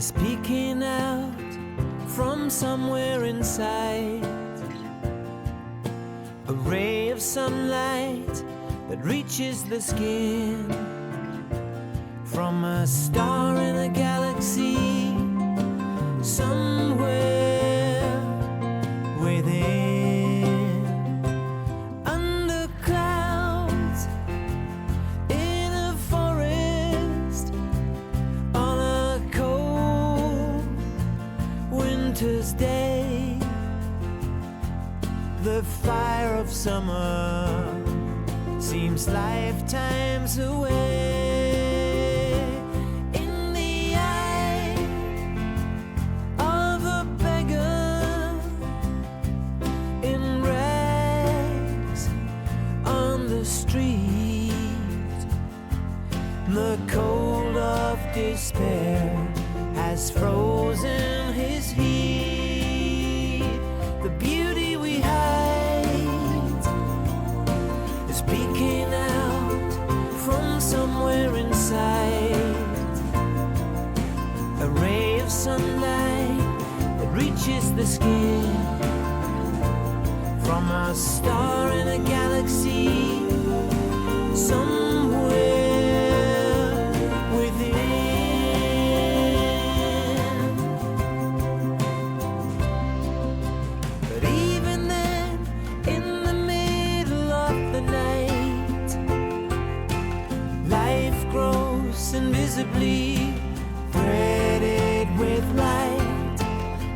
speaking out from somewhere inside. A ray of sunlight that reaches the skin from a star in a galaxy somewhere within. Under clouds in a forest on a cold winter's day, the fire of summer seems lifetimes away. In the eye of a beggar in rags on the street, the cold of despair has frozen his heat. The beauty we hide is speaking out from somewhere inside. A ray of sunlight that reaches the skin from a star in a galaxy somewhere within. But even then, in the middle of the night, life grows invisibly, threaded with light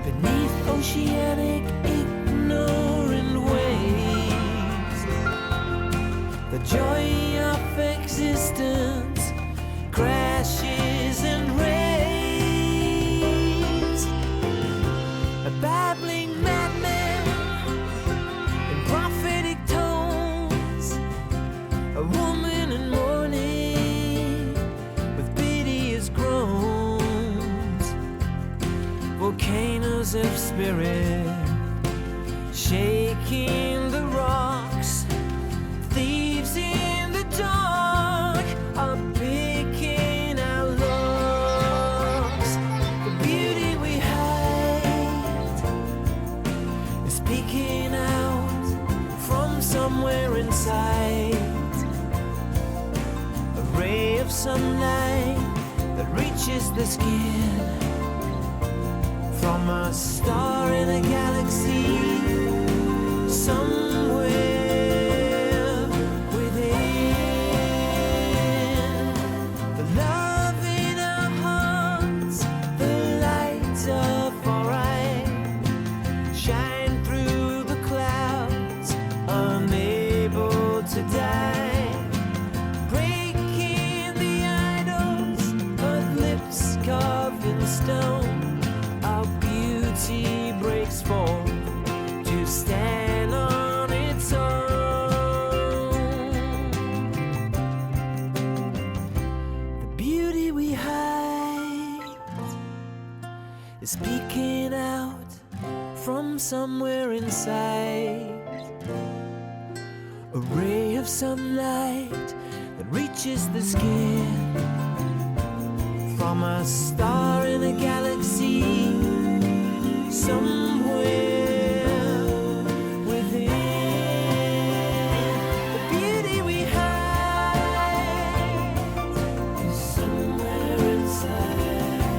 beneath oceanic ignorant waves. The joy of existence crashes and rains. A babbling madman in prophetic tones, a woman in mourning with piteous groans, volcanoes of spirit shaking the rocks, thieves in the dark are picking our locks. The beauty we hide is speaking out from somewhere inside. A ray of sunlight that reaches the skin from a star in a galaxy somewhere within. The love in our hearts, the light of our eyes, shine through the clouds, unable to die. Breaking the idols of lips carved in stone, our beauty breaks forth to stand on its own. The beauty we hide is speaking out from somewhere inside. A ray of sunlight that reaches the skin from a star in a galaxy somewhere within. The beauty we hide is somewhere inside.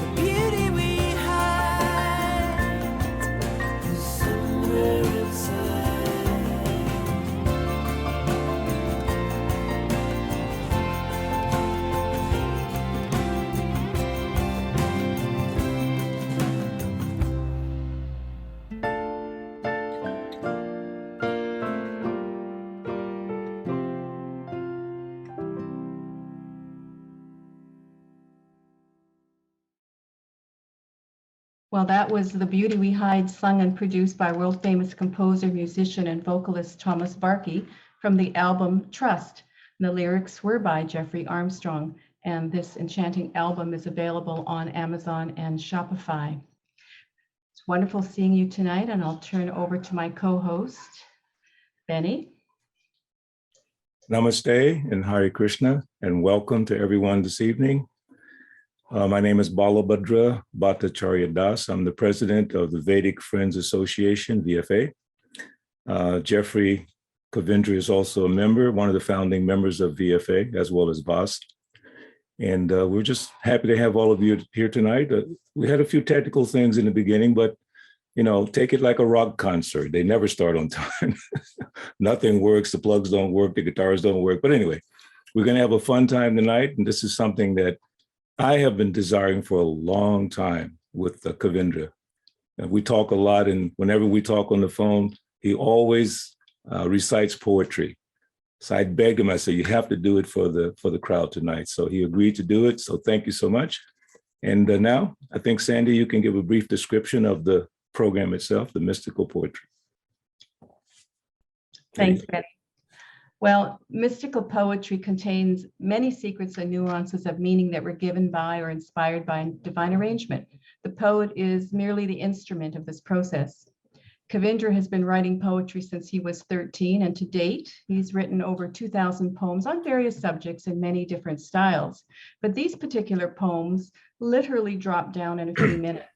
The beauty we hide is somewhere inside. Well, that was The Beauty We Hide, sung and produced by world-famous composer, musician, and vocalist Thomas Barkey from the album Trust. And the lyrics were by Jeffrey Armstrong, and this enchanting album is available on Amazon and Shopify. It's wonderful seeing you tonight, and I'll turn over to my co-host, Benny. Namaste and Hare Krishna, and welcome to everyone this evening. My name is Balabhadra Bhattacharya Das. I'm the president of the Vedic Friends Association, VFA. Jeffrey Kavin is also a member, one of the founding members of VFA, as well as VAS. And we're just happy to have all of you here tonight. We had a few technical things in the beginning, but take it like a rock concert. They never start on time. Nothing works, the plugs don't work, the guitars don't work. But anyway, we're gonna have a fun time tonight. And this is something that I have been desiring for a long time with Kavindra. And we talk a lot, and whenever we talk on the phone, he always recites poetry. So I begged him, I said, you have to do it for the crowd tonight. So he agreed to do it. So thank you so much. And now I think, Sandy, you can give a brief description of the program itself, the mystical poetry. Thanks, Betty. Well, mystical poetry contains many secrets and nuances of meaning that were given by or inspired by divine arrangement. The poet is merely the instrument of this process. Kavindra has been writing poetry since he was 13, and to date, he's written over 2,000 poems on various subjects in many different styles. But these particular poems literally drop down in a few minutes.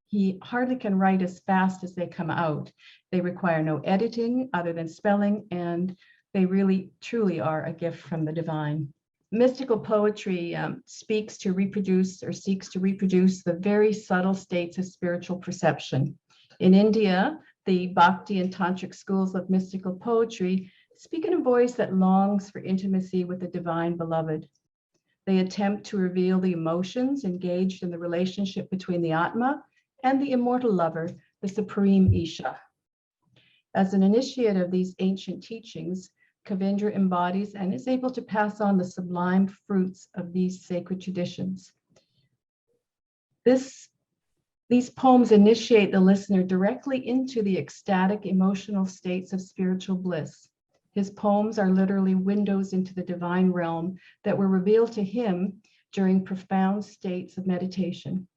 He hardly can write as fast as they come out. They require no editing other than spelling, and they really, truly are a gift from the divine. Mystical poetry seeks to reproduce the very subtle states of spiritual perception. In India, the Bhakti and Tantric schools of mystical poetry speak in a voice that longs for intimacy with the divine beloved. They attempt to reveal the emotions engaged in the relationship between the Atma and the immortal lover, the supreme Isha. As an initiate of these ancient teachings, Kavindra embodies and is able to pass on the sublime fruits of these sacred traditions. These poems initiate the listener directly into the ecstatic emotional states of spiritual bliss. His poems are literally windows into the divine realm that were revealed to him during profound states of meditation.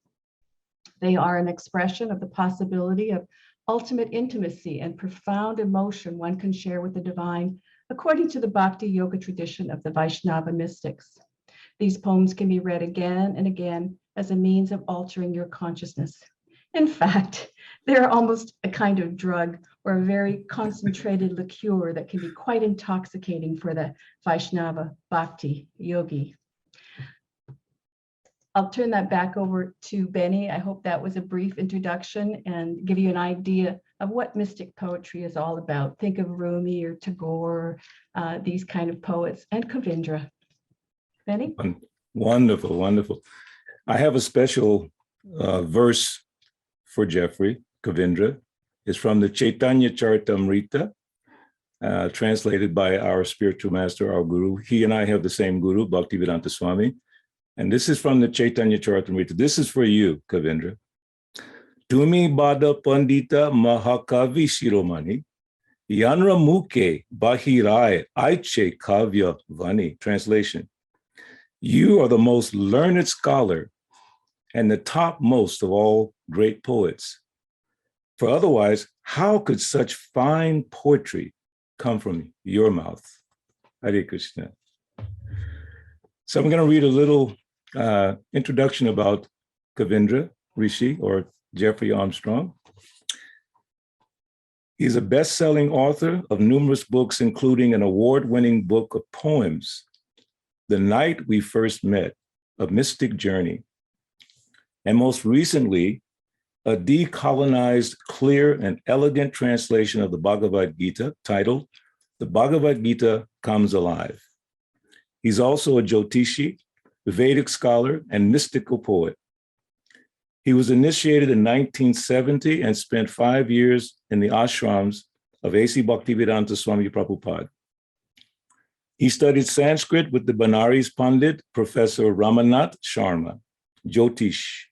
They are an expression of the possibility of ultimate intimacy and profound emotion one can share with the divine, according to the Bhakti Yoga tradition of the Vaishnava mystics. These poems can be read again and again as a means of altering your consciousness. In fact, they're almost a kind of drug or a very concentrated liqueur that can be quite intoxicating for the Vaishnava Bhakti yogi. I'll turn that back over to Benny. I hope that was a brief introduction and give you an idea of what mystic poetry is all about. Think of Rumi or Tagore, these kind of poets, and Kavindra. Benny? Wonderful, wonderful. I have a special verse for Jeffrey Kavindra. It's from the Chaitanya Charitamrita, translated by our spiritual master, our guru. He and I have the same guru, Bhaktivedanta Swami. And this is from the Chaitanya Charitamrita. This is for you, Kavindra. Tumi Bada Pandita Mahakavi Shiromani, Yanra Muke Bahirai Aiche Kavya Vani. Translation. You are the most learned scholar and the topmost of all great poets. For otherwise, how could such fine poetry come from your mouth? Hare Krishna. So I'm going to read a little introduction about Kavindra Rishi, or Jeffrey Armstrong. He's a best-selling author of numerous books, including an award-winning book of poems, The Night We First Met, A Mystic Journey, and most recently, a decolonized, clear, and elegant translation of the Bhagavad Gita titled, The Bhagavad Gita Comes Alive. He's also a Jyotishi, Vedic scholar, and mystical poet. He was initiated in 1970 and spent 5 years in the ashrams of A.C. Bhaktivedanta Swami Prabhupada. He studied Sanskrit with the Benares Pandit, Professor Ramanath Sharma, Jyotish,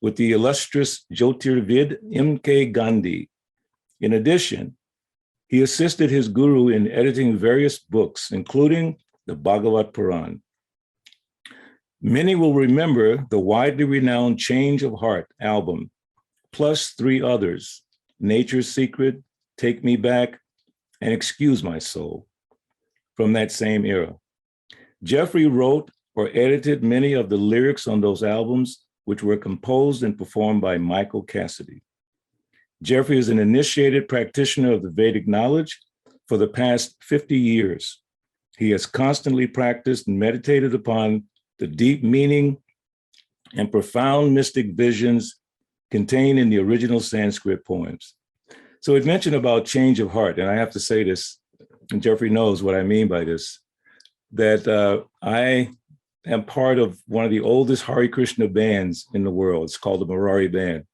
with the illustrious Jyotirvid M.K. Gandhi. In addition, he assisted his guru in editing various books, including the Bhagavat Puran. Many will remember the widely renowned Change of Heart album, plus 3 others, Nature's Secret, Take Me Back, and Excuse My Soul. from that same era. Jeffrey wrote or edited many of the lyrics on those albums, which were composed and performed by Michael Cassidy. Jeffrey is an initiated practitioner of the Vedic knowledge for the past 50 years. He has constantly practiced and meditated upon the deep meaning and profound mystic visions contained in the original Sanskrit poems. So it mentioned about change of heart, and I have to say this, and Jeffrey knows what I mean by this, that I am part of one of the oldest Hare Krishna bands in the world. It's called the Murari Band.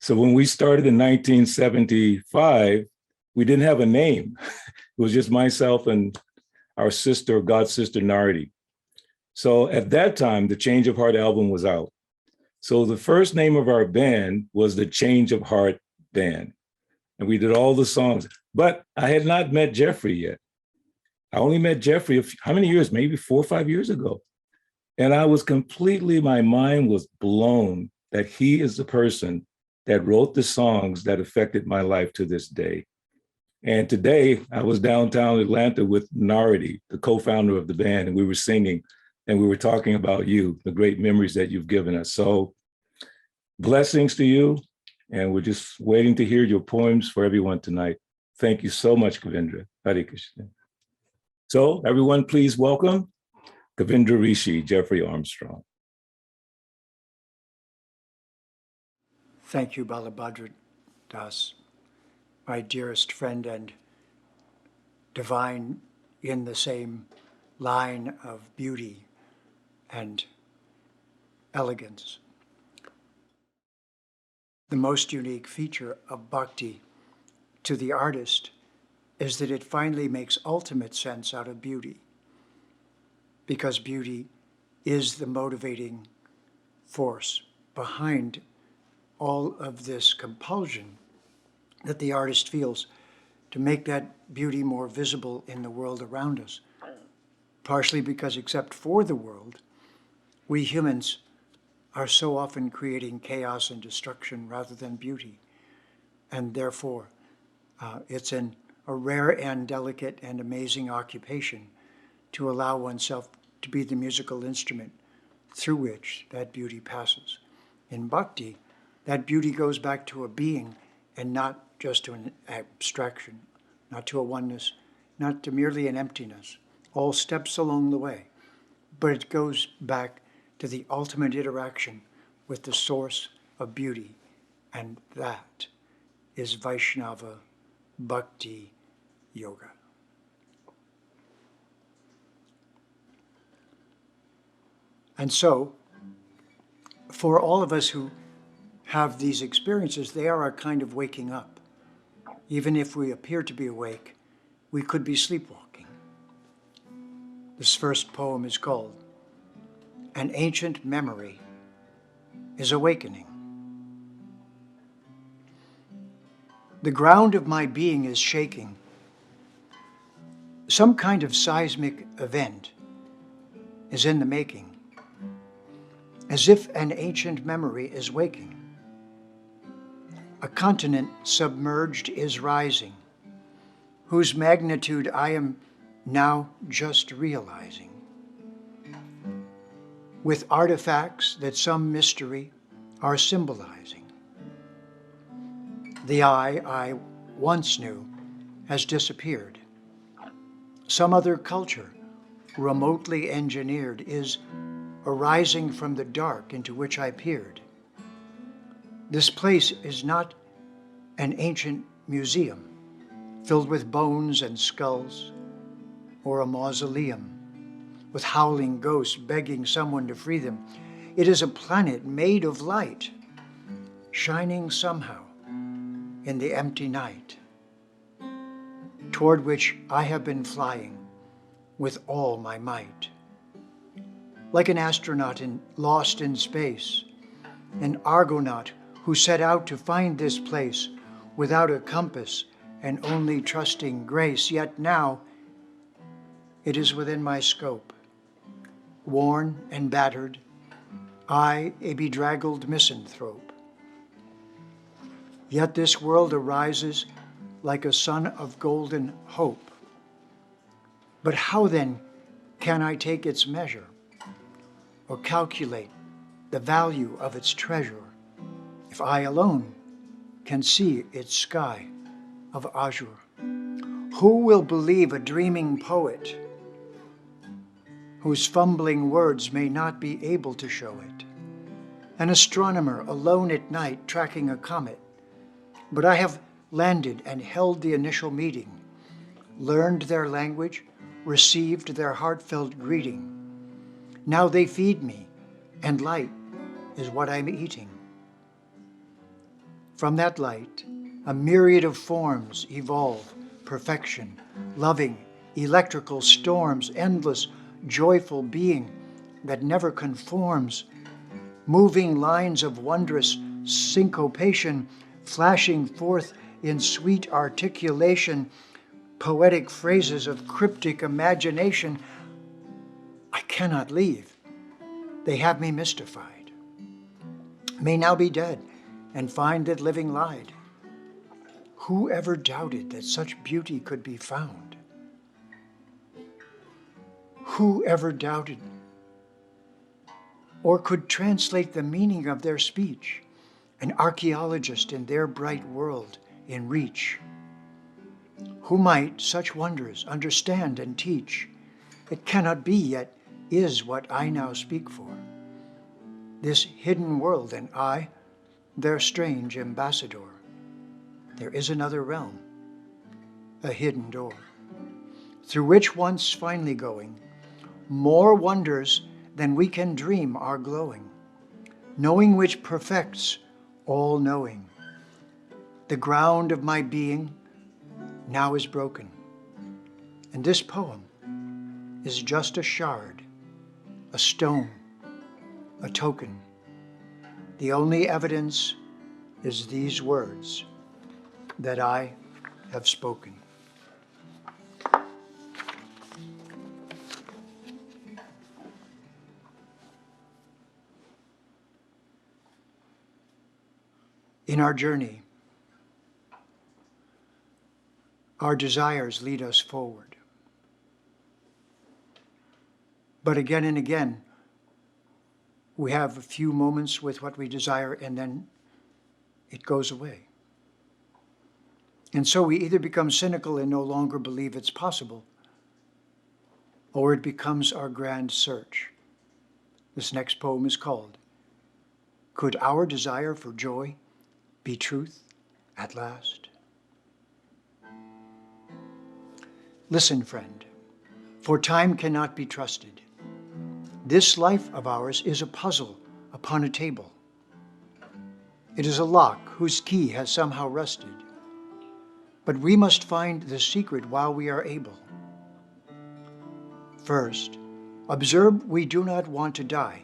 So when we started in 1975, we didn't have a name. It was just myself and our sister, God's sister, Nardi. So at that time, the Change of Heart album was out. So the first name of our band was the Change of Heart Band. And we did all the songs, but I had not met Jeffrey yet. I only met Jeffrey, how many years? Maybe 4 or 5 years ago. And I was completely, my mind was blown that he is the person that wrote the songs that affected my life to this day. And today I was downtown Atlanta with Nardi, the co-founder of the band, and we were singing and we were talking about you, the great memories that you've given us. So blessings to you. And we're just waiting to hear your poems for everyone tonight. Thank you so much, Kavindra. Hare Krishna. So everyone, please welcome Kavin Darishi, Jeffrey Armstrong. Thank you, Balabhadra Das, my dearest friend and divine in the same line of beauty and elegance. The most unique feature of bhakti to the artist is that it finally makes ultimate sense out of beauty, because beauty is the motivating force behind all of this compulsion that the artist feels to make that beauty more visible in the world around us. Partially because, except for the world, we humans are so often creating chaos and destruction rather than beauty. And therefore, it's a rare and delicate and amazing occupation to allow oneself to be the musical instrument through which that beauty passes. In bhakti, that beauty goes back to a being and not just to an abstraction, not to a oneness, not to merely an emptiness, all steps along the way. But it goes back to the ultimate interaction with the source of beauty, and that is Vaishnava Bhakti Yoga. And so, for all of us who have these experiences, they are a kind of waking up. Even if we appear to be awake, we could be sleepwalking. This first poem is called An Ancient Memory is Awakening. The ground of my being is shaking. Some kind of seismic event is in the making, as if an ancient memory is waking. A continent submerged is rising, whose magnitude I am now just realizing. With artifacts that some mystery are symbolizing. The I once knew has disappeared. Some other culture, remotely engineered, is arising from the dark into which I peered. This place is not an ancient museum filled with bones and skulls, or a mausoleum with howling ghosts begging someone to free them. It is a planet made of light, shining somehow in the empty night, toward which I have been flying with all my might. Like an astronaut lost in space, an Argonaut who set out to find this place without a compass and only trusting grace, yet now it is within my scope. Worn and battered, I a bedraggled misanthrope. Yet this world arises like a sun of golden hope, But how then can I take its measure or calculate the value of its treasure if I alone can see its sky of azure? Who will believe a dreaming poet whose fumbling words may not be able to show it? An astronomer alone at night tracking a comet. But I have landed and held the initial meeting, learned their language, received their heartfelt greeting. Now they feed me, and light is what I'm eating. From that light, a myriad of forms evolve, perfection, loving, electrical storms, endless, joyful being that never conforms, moving lines of wondrous syncopation, flashing forth in sweet articulation, poetic phrases of cryptic imagination. I cannot leave. They have me mystified. May now be dead and find that living lied. Who ever doubted that such beauty could be found? Who ever doubted or could translate the meaning of their speech? An archaeologist in their bright world in reach. Who might such wonders understand and teach? It cannot be, yet is what I now speak for. This hidden world and I, their strange ambassador. There is another realm, a hidden door, through which once finally going, more wonders than we can dream are glowing, knowing which perfects all knowing. The ground of my being now is broken, and this poem is just a shard, a stone, a token. The only evidence is these words that I have spoken. In our journey, our desires lead us forward. But again and again, we have a few moments with what we desire and then it goes away. And so we either become cynical and no longer believe it's possible, or it becomes our grand search. This next poem is called, Could Our Desire for Joy Be Truth at Last? Listen, friend, for time cannot be trusted. This life of ours is a puzzle upon a table. It is a lock whose key has somehow rusted. But we must find the secret while we are able. First, observe we do not want to die.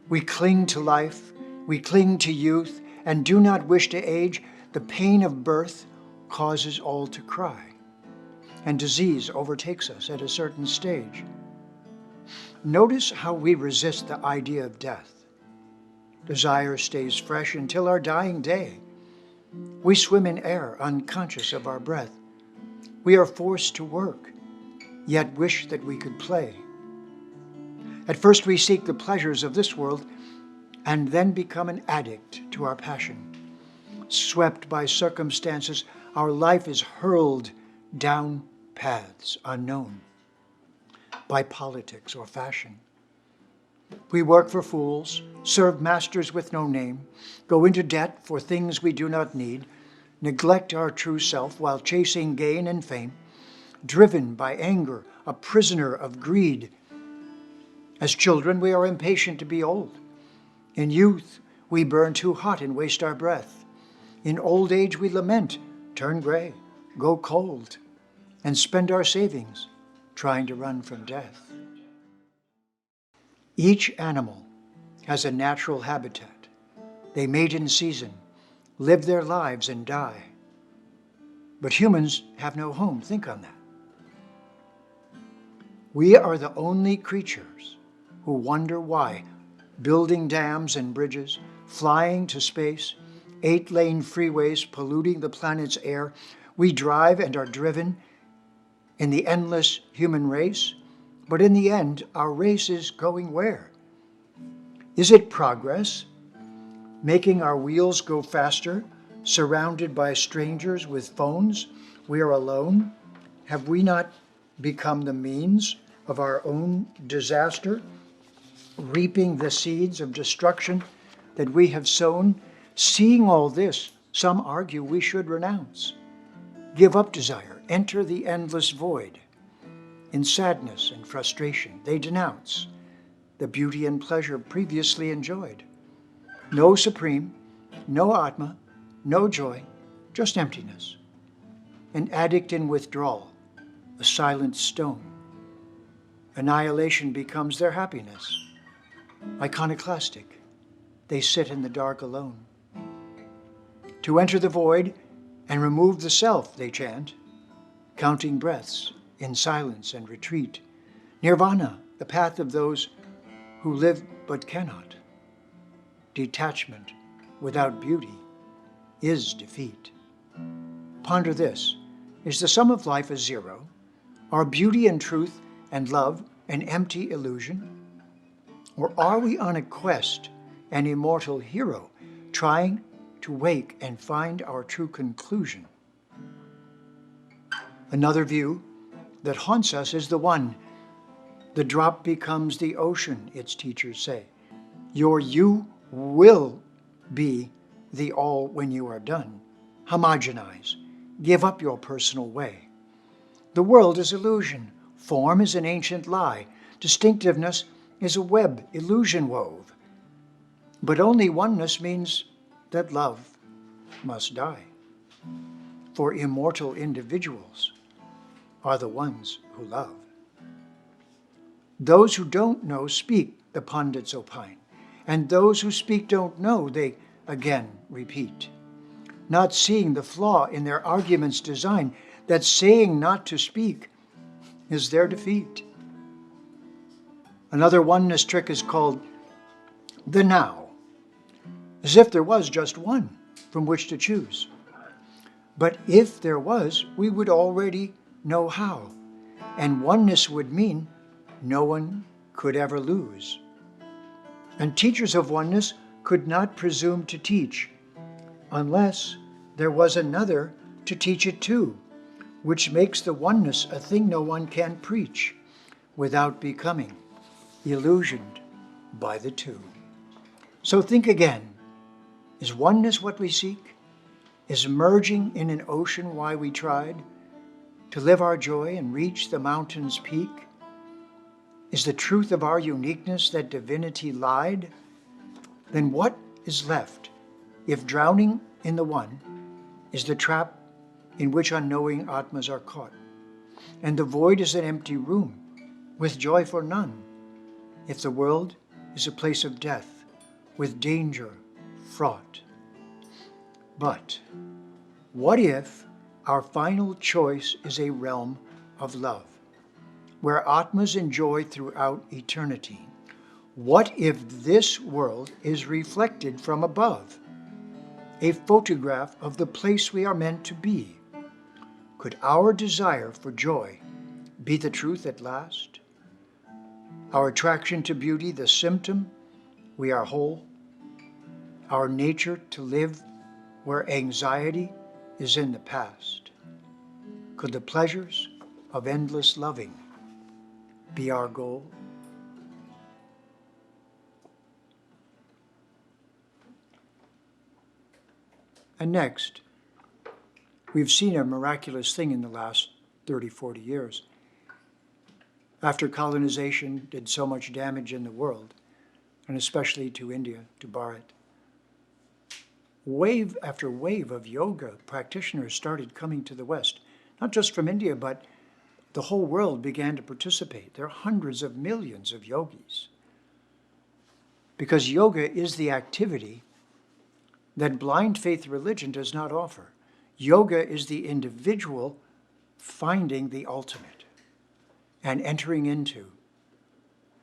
We cling to life, we cling to youth, and do not wish to age. The pain of birth causes all to cry, and disease overtakes us at a certain stage. Notice how we resist the idea of death. Desire stays fresh until our dying day. We swim in air, unconscious of our breath. We are forced to work, yet wish that we could play. At first we seek the pleasures of this world, and then become an addict to our passion. Swept by circumstances, our life is hurled down paths unknown, by politics or fashion. We work for fools, serve masters with no name, go into debt for things we do not need, neglect our true self while chasing gain and fame, driven by anger, a prisoner of greed. As children, we are impatient to be old. In youth, we burn too hot and waste our breath. In old age, we lament, turn gray, go cold, and spend our savings trying to run from death. Each animal has a natural habitat. They mate in season, live their lives and die. But humans have no home. Think on that. We are the only creatures who wonder why, building dams and bridges, flying to space, 8-lane freeways polluting the planet's air, we drive and are driven in the endless human race, but in the end, our race is going where? Is it progress, making our wheels go faster, surrounded by strangers with phones? We are alone. Have we not become the means of our own disaster, reaping the seeds of destruction that we have sown? Seeing all this, some argue we should renounce, give up desire, enter the endless void. In sadness and frustration, they denounce the beauty and pleasure previously enjoyed. No supreme, no Atma, no joy, just emptiness. An addict in withdrawal, a silent stone. Annihilation becomes their happiness. Iconoclastic, they sit in the dark alone. To enter the void and remove the self, they chant, counting breaths in silence and retreat. Nirvana, the path of those who live but cannot. Detachment without beauty is defeat. Ponder this. Is the sum of life a zero? Are beauty and truth and love an empty illusion? Or are we on a quest, an immortal hero, trying to wake and find our true conclusion? Another view that haunts us is the one. The drop becomes the ocean, its teachers say. Your you will be the all when you are done. Homogenize. Give up your personal way. The world is illusion. Form is an ancient lie. Distinctiveness is a web illusion wove. But only oneness means that love must die. For immortal individuals are the ones who love. Those who don't know speak, the pundits opine, and those who speak don't know, they again repeat, not seeing the flaw in their argument's design, that saying not to speak is their defeat. Another oneness trick is called the now, as if there was just one from which to choose. But if there was, we would already know how, and oneness would mean no one could ever lose. And teachers of oneness could not presume to teach unless there was another to teach it to, which makes the oneness a thing no one can preach without becoming illusioned by the two. So think again. Is oneness what we seek? Is merging in an ocean why we tried to live our joy and reach the mountain's peak? Is the truth of our uniqueness that divinity lied? Then what is left if drowning in the one is the trap in which unknowing Atmas are caught, and the void is an empty room with joy for none, if the world is a place of death with danger fraught? But what if our final choice is a realm of love, where Atmas enjoy throughout eternity? What if this world is reflected from above, a photograph of the place we are meant to be? Could our desire for joy be the truth at last? Our attraction to beauty the symptom we are whole? Our nature to live where anxiety is in the past? Could the pleasures of endless loving be our goal? And next, we've seen a miraculous thing in the last 30, 40 years. After colonization did so much damage in the world, and especially to India, to Bharat, wave after wave of yoga practitioners started coming to the West, not just from India, but the whole world began to participate. There are hundreds of millions of yogis. Because yoga is the activity that blind faith religion does not offer. Yoga is the individual finding the ultimate and entering into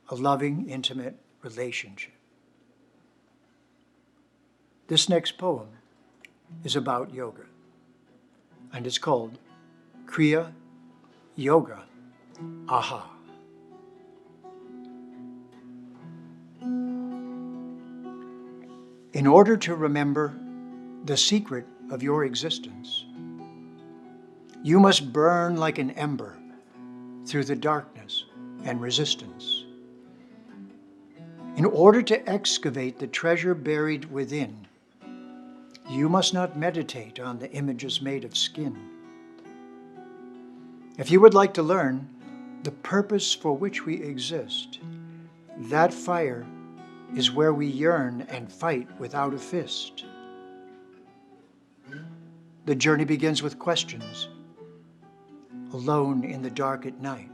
a loving, intimate relationship. This next poem is about yoga, and it's called Kriya yoga, aha. In order to remember the secret of your existence, you must burn like an ember through the darkness and resistance. In order to excavate the treasure buried within, you must not meditate on the images made of skin. If you would like to learn the purpose for which we exist, that fire is where we yearn and fight without a fist. The journey begins with questions, alone in the dark at night.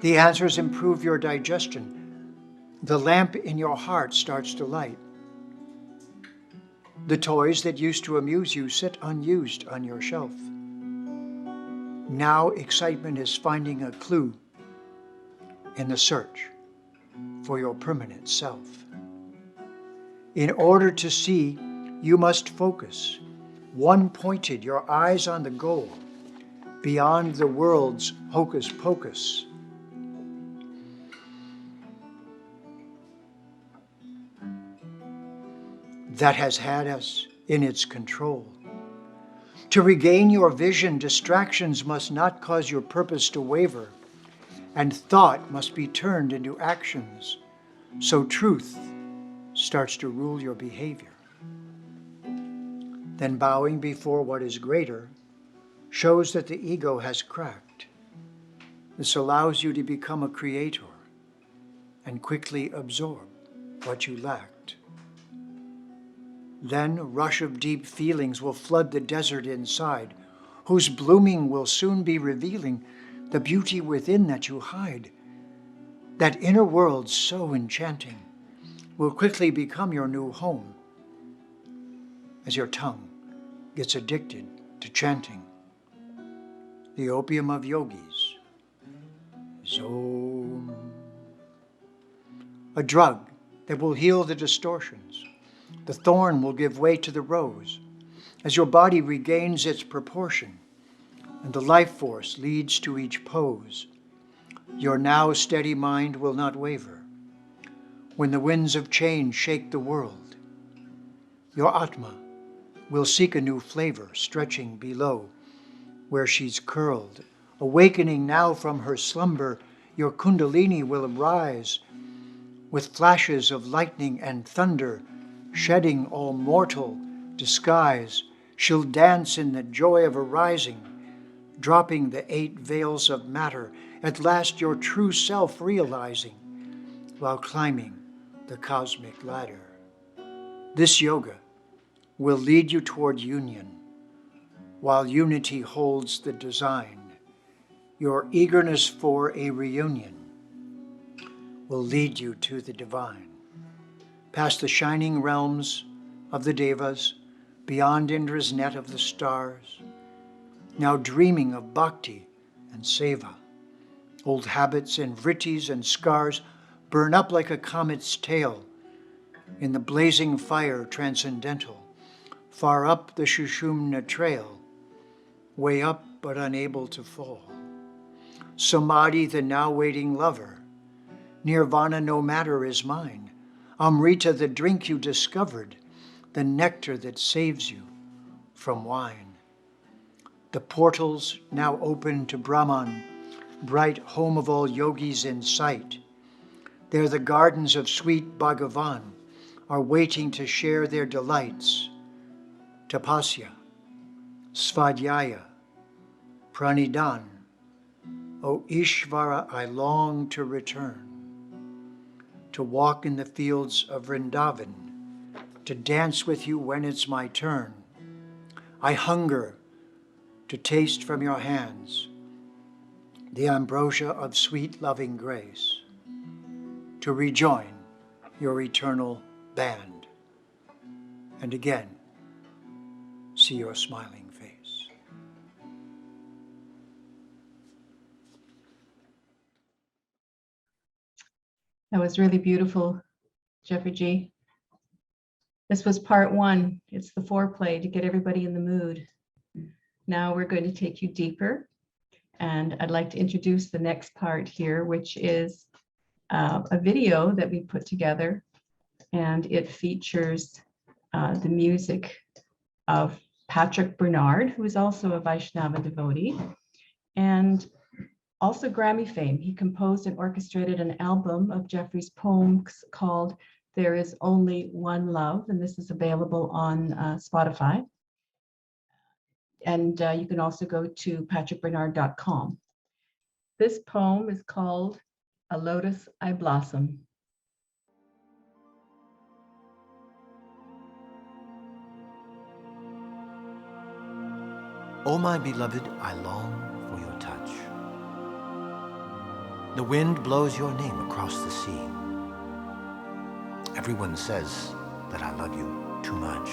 The answers improve your digestion. The lamp in your heart starts to light. The toys that used to amuse you sit unused on your shelf. Now excitement is finding a clue in the search for your permanent self. In order to see, you must focus, one-pointed, your eyes on the goal, beyond the world's hocus pocus. That has had us in its control. To regain your vision, distractions must not cause your purpose to waver, and thought must be turned into actions, so truth starts to rule your behavior. Then bowing before what is greater shows that the ego has cracked. This allows you to become a creator and quickly absorb what you lacked. Then a rush of deep feelings will flood the desert inside, whose blooming will soon be revealing the beauty within that you hide. That inner world so enchanting will quickly become your new home as your tongue gets addicted to chanting. The opium of yogis is Om. A drug that will heal the distortions. The thorn will give way to the rose as your body regains its proportion and the life force leads to each pose. Your now steady mind will not waver. When the winds of change shake the world, your Atma will seek a new flavor, stretching below where she's curled. Awakening now from her slumber, your Kundalini will arise with flashes of lightning and thunder, shedding all mortal disguise. She'll dance in the joy of arising, dropping the 8 veils of matter, at last your true self realizing, while climbing the cosmic ladder. This yoga will lead you toward union, while unity holds the design. Your eagerness for a reunion will lead you to the divine, past the shining realms of the devas, beyond Indra's net of the stars, now dreaming of bhakti and seva. Old habits and vrittis and scars burn up like a comet's tail in the blazing fire transcendental, far up the Shushumna trail, way up but unable to fall. Samadhi, the now waiting lover, nirvana no matter is mine. Amrita, the drink you discovered, the nectar that saves you from wine. The portals now open to Brahman, bright home of all yogis in sight. There the gardens of sweet Bhagavan are waiting to share their delights. Tapasya, Svadhyaya, Pranidhan. O Ishvara, I long to return, to walk in the fields of Vrindavan, to dance with you when it's my turn. I hunger to taste from your hands the ambrosia of sweet loving grace, to rejoin your eternal band, and again see your smiling face. That was really beautiful, Jeffrey G. This was part 1. It's the foreplay to get everybody in the mood. Now we're going to take you deeper And I'd like to introduce the next part here, which is a video that we put together, and it features the music of Patrick Bernard, who is also a Vaishnava devotee, and also Grammy fame. He composed and orchestrated an album of Jeffrey's poems called There Is Only One Love, and this is available on Spotify. And you can also go to patrickbernard.com. This poem is called A Lotus I Blossom. O my beloved, I long for your touch. The wind blows your name across the sea. Everyone says that I love you too much.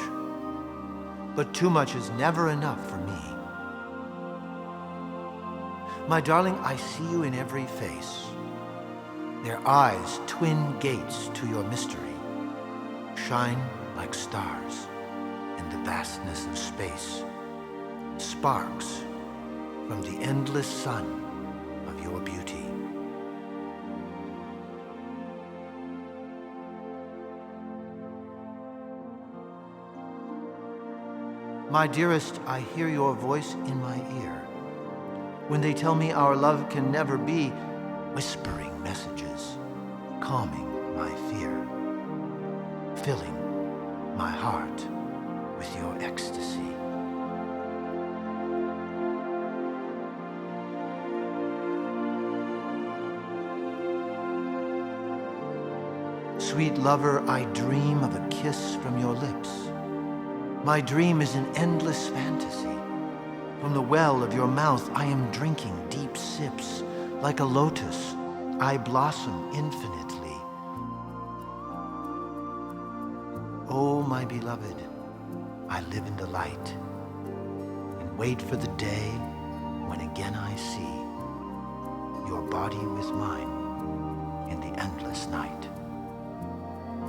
But too much is never enough for me. My darling, I see you in every face. Their eyes, twin gates to your mystery, shine like stars in the vastness of space, sparks from the endless sun of your beauty. My dearest, I hear your voice in my ear when they tell me our love can never be, whispering messages, calming my fear, filling my heart with your ecstasy. Sweet lover, I dream of a kiss from your lips. My dream is an endless fantasy. From the well of your mouth, I am drinking deep sips. Like a lotus, I blossom infinitely. Oh, my beloved, I live in delight and wait for the day when again I see your body with mine in the endless night,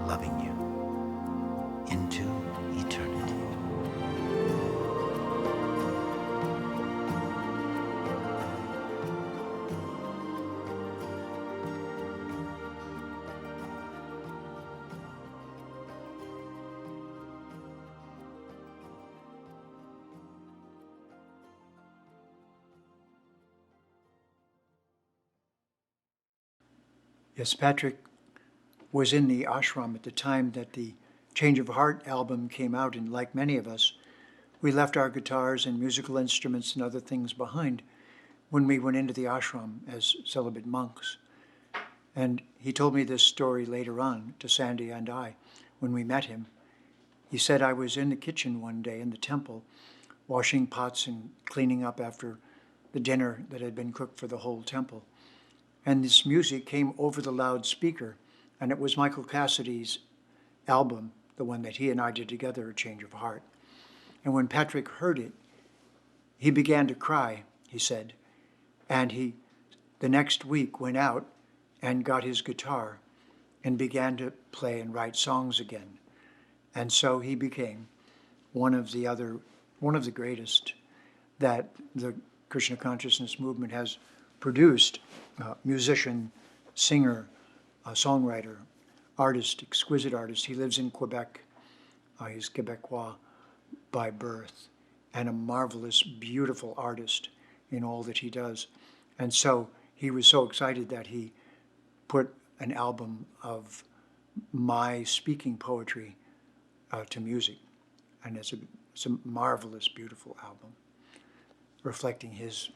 loving you into eternity. Yes, Patrick was in the ashram at the time that the Change of Heart album came out, and like many of us, we left our guitars and musical instruments and other things behind when we went into the ashram as celibate monks. And he told me this story later on to Sandy and I when we met him. He said, I was in the kitchen one day in the temple, washing pots and cleaning up after the dinner that had been cooked for the whole temple. And this music came over the loudspeaker, and it was Michael Cassidy's album, the one that he and I did together, A Change of Heart. And when Patrick heard it, he began to cry, he said. And he, the next week, went out and got his guitar and began to play and write songs again. And so he became one of the greatest that the Krishna consciousness movement has produced. Musician, singer, songwriter, artist, exquisite artist. He lives in Quebec. He's Quebecois by birth, and a marvelous, beautiful artist in all that he does. And so he was so excited that he put an album of my speaking poetry to music. And it's a marvelous, beautiful album, reflecting his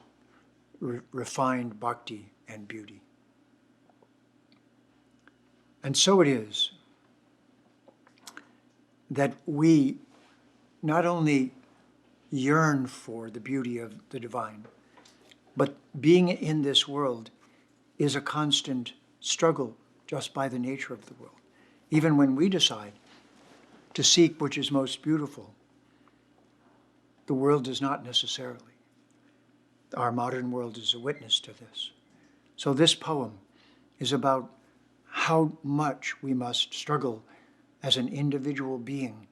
refined bhakti and beauty. And so it is that we not only yearn for the beauty of the divine, but being in this world is a constant struggle just by the nature of the world. Even when we decide to seek which is most beautiful, the world does not necessarily. Our modern world is a witness to this. So this poem is about how much we must struggle as an individual being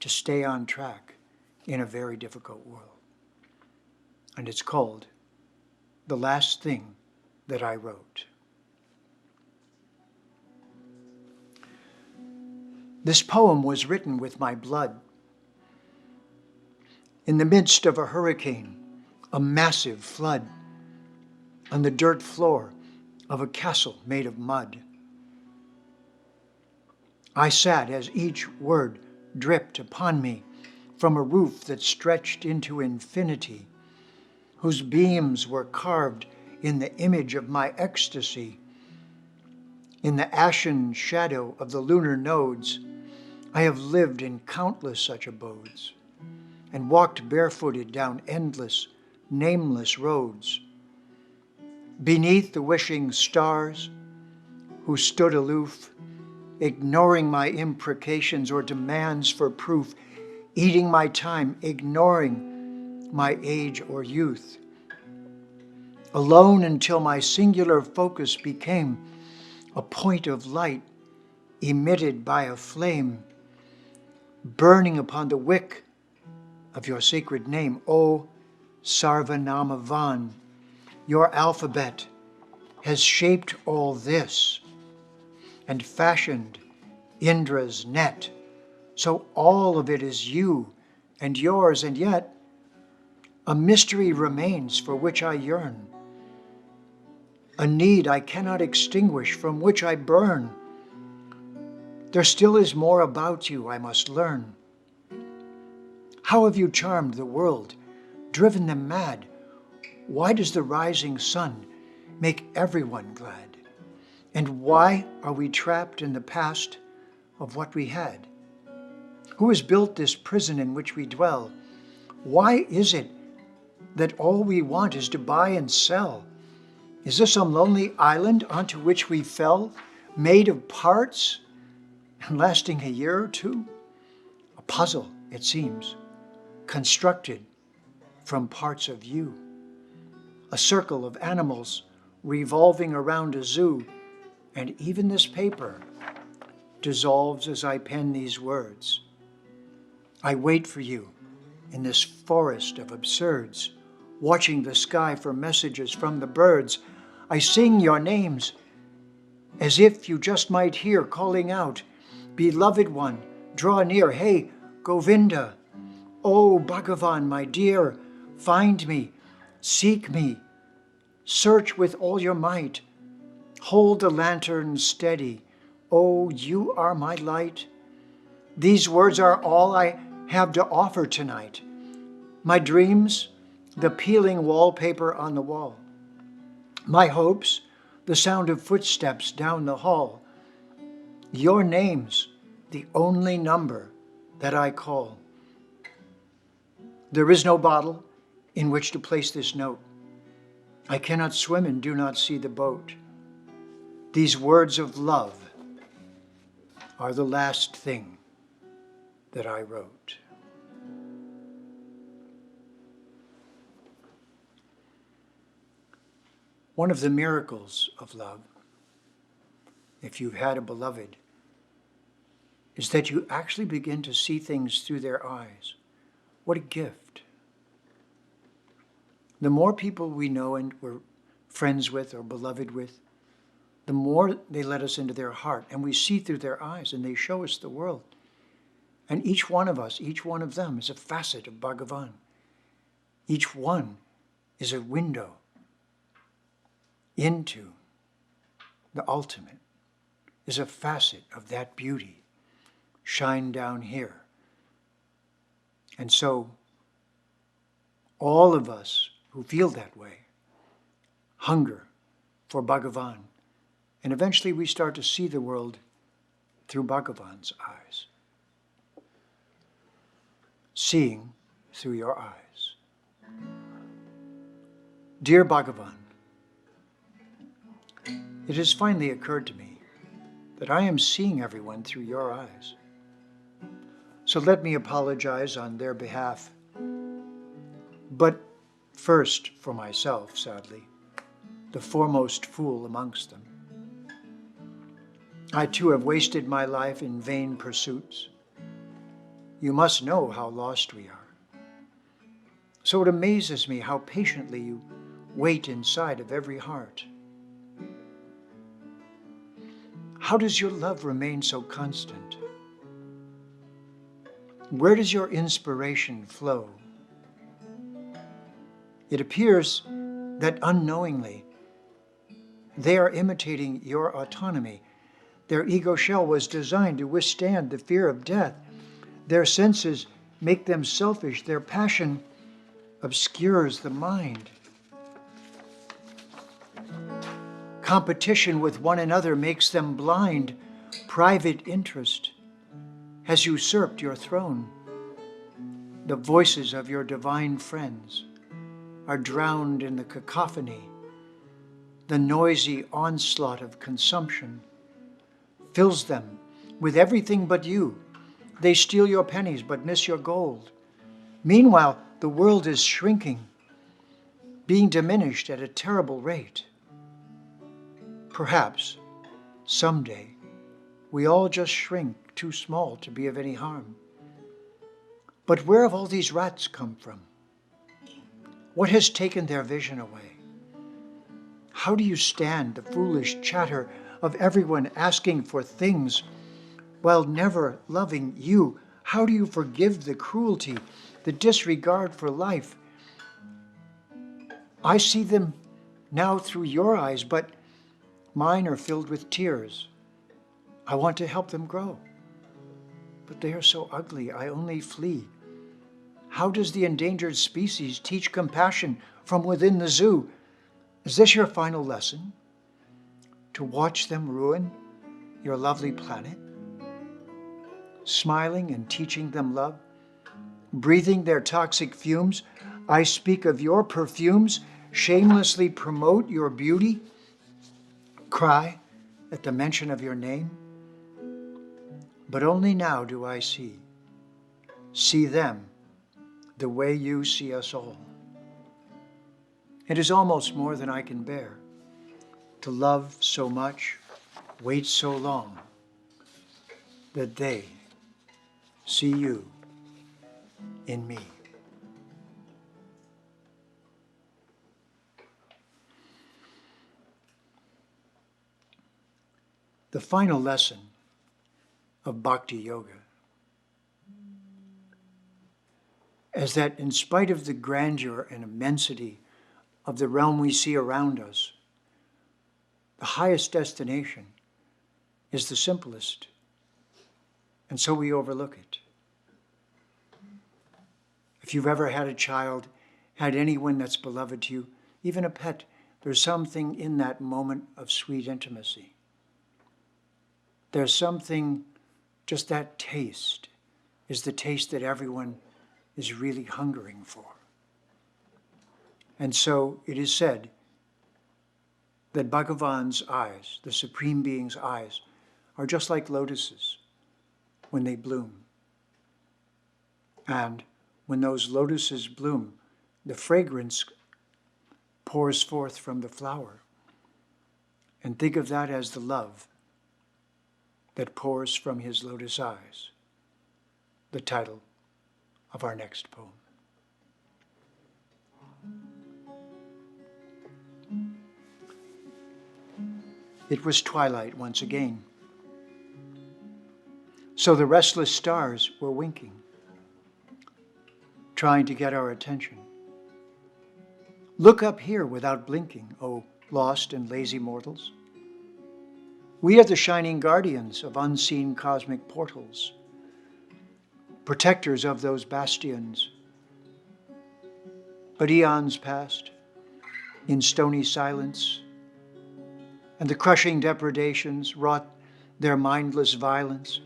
to stay on track in a very difficult world. And it's called the last thing that I wrote. This poem was written with my blood. In the midst of a hurricane, a massive flood, on the dirt floor of a castle made of mud. I sat as each word dripped upon me from a roof that stretched into infinity, whose beams were carved in the image of my ecstasy. In the ashen shadow of the lunar nodes, I have lived in countless such abodes and walked barefooted down endless, nameless roads. Beneath the wishing stars, who stood aloof, ignoring my imprecations or demands for proof, eating my time, ignoring my age or youth. Alone until my singular focus became a point of light emitted by a flame, burning upon the wick of your sacred name, O Sarvanamavan. Your alphabet has shaped all this and fashioned Indra's net, so all of it is you and yours, and yet a mystery remains for which I yearn, a need I cannot extinguish, from which I burn. There still is more about you I must learn. How have you charmed the world, driven them mad? Why does the rising sun make everyone glad? And why are we trapped in the past of what we had? Who has built this prison in which we dwell? Why is it that all we want is to buy and sell? Is this some lonely island onto which we fell, made of parts and lasting a year or two? A puzzle, it seems, constructed from parts of you. A circle of animals revolving around a zoo, and even this paper dissolves as I pen these words. I wait for you in this forest of absurds, watching the sky for messages from the birds. I sing your names as if you just might hear calling out, beloved one, draw near. Hey, Govinda, oh Bhagavan, my dear, find me, seek me, search with all your might. Hold the lantern steady. Oh, you are my light. These words are all I have to offer tonight. My dreams, the peeling wallpaper on the wall. My hopes, the sound of footsteps down the hall. Your name's the only number that I call. There is no bottle in which to place this note. I cannot swim and do not see the boat. These words of love are the last thing that I wrote. One of the miracles of love, if you've had a beloved, is that you actually begin to see things through their eyes. What a gift. The more people we know and we're friends with or beloved with, the more they let us into their heart, and we see through their eyes, and they show us the world. And each one of us, each one of them is a facet of Bhagavan. Each one is a window into the ultimate, is a facet of that beauty shine down here. And so all of us who feel that way hunger for Bhagavan, and eventually we start to see the world through Bhagavan's eyes. Seeing through your eyes. Dear Bhagavan, it has finally occurred to me that I am seeing everyone through your eyes. So let me apologize on their behalf, but first for myself, sadly, the foremost fool amongst them. I too have wasted my life in vain pursuits. You must know how lost we are. So it amazes me how patiently you wait inside of every heart? How does your love remain so constant? Where does your inspiration flow? It appears that unknowingly, they are imitating your autonomy. Their ego shell was designed to withstand the fear of death. Their senses make them selfish. Their passion obscures the mind. Competition with one another makes them blind. Private interest has usurped your throne. The voices of your divine friends are drowned in the cacophony. The noisy onslaught of consumption fills them with everything but you. They steal your pennies but miss your gold. Meanwhile, the world is shrinking, being diminished at a terrible rate. Perhaps someday we all just shrink too small to be of any harm. But where have all these rats come from? What has taken their vision away? How do you stand the foolish chatter of everyone asking for things while never loving you? How do you forgive the cruelty, the disregard for life? I see them now through your eyes, but mine are filled with tears. I want to help them grow, but they are so ugly, I only flee. How does the endangered species teach compassion from within the zoo? Is this your final lesson? To watch them ruin your lovely planet? Smiling and teaching them love? Breathing their toxic fumes? I speak of your perfumes, shamelessly promote your beauty, cry at the mention of your name. But only now do I see them the way you see us all. It is almost more than I can bear to love so much, wait so long, that they see you in me. The final lesson of Bhakti Yoga is that in spite of the grandeur and immensity of the realm we see around us, the highest destination is the simplest, and so we overlook it. If you've ever had a child, had anyone that's beloved to you, even a pet, there's something in that moment of sweet intimacy. There's something, just that taste is the taste that everyone is really hungering for. And so it is said that Bhagavan's eyes, the Supreme Being's eyes, are just like lotuses when they bloom. And when those lotuses bloom, the fragrance pours forth from the flower. And think of that as the love that pours from his lotus eyes, the title of our next poem. It was twilight once again, so the restless stars were winking, trying to get our attention. Look up here without blinking, O lost and lazy mortals. We are the shining guardians of unseen cosmic portals, protectors of those bastions. But eons passed in stony silence, and the crushing depredations wrought their mindless violence,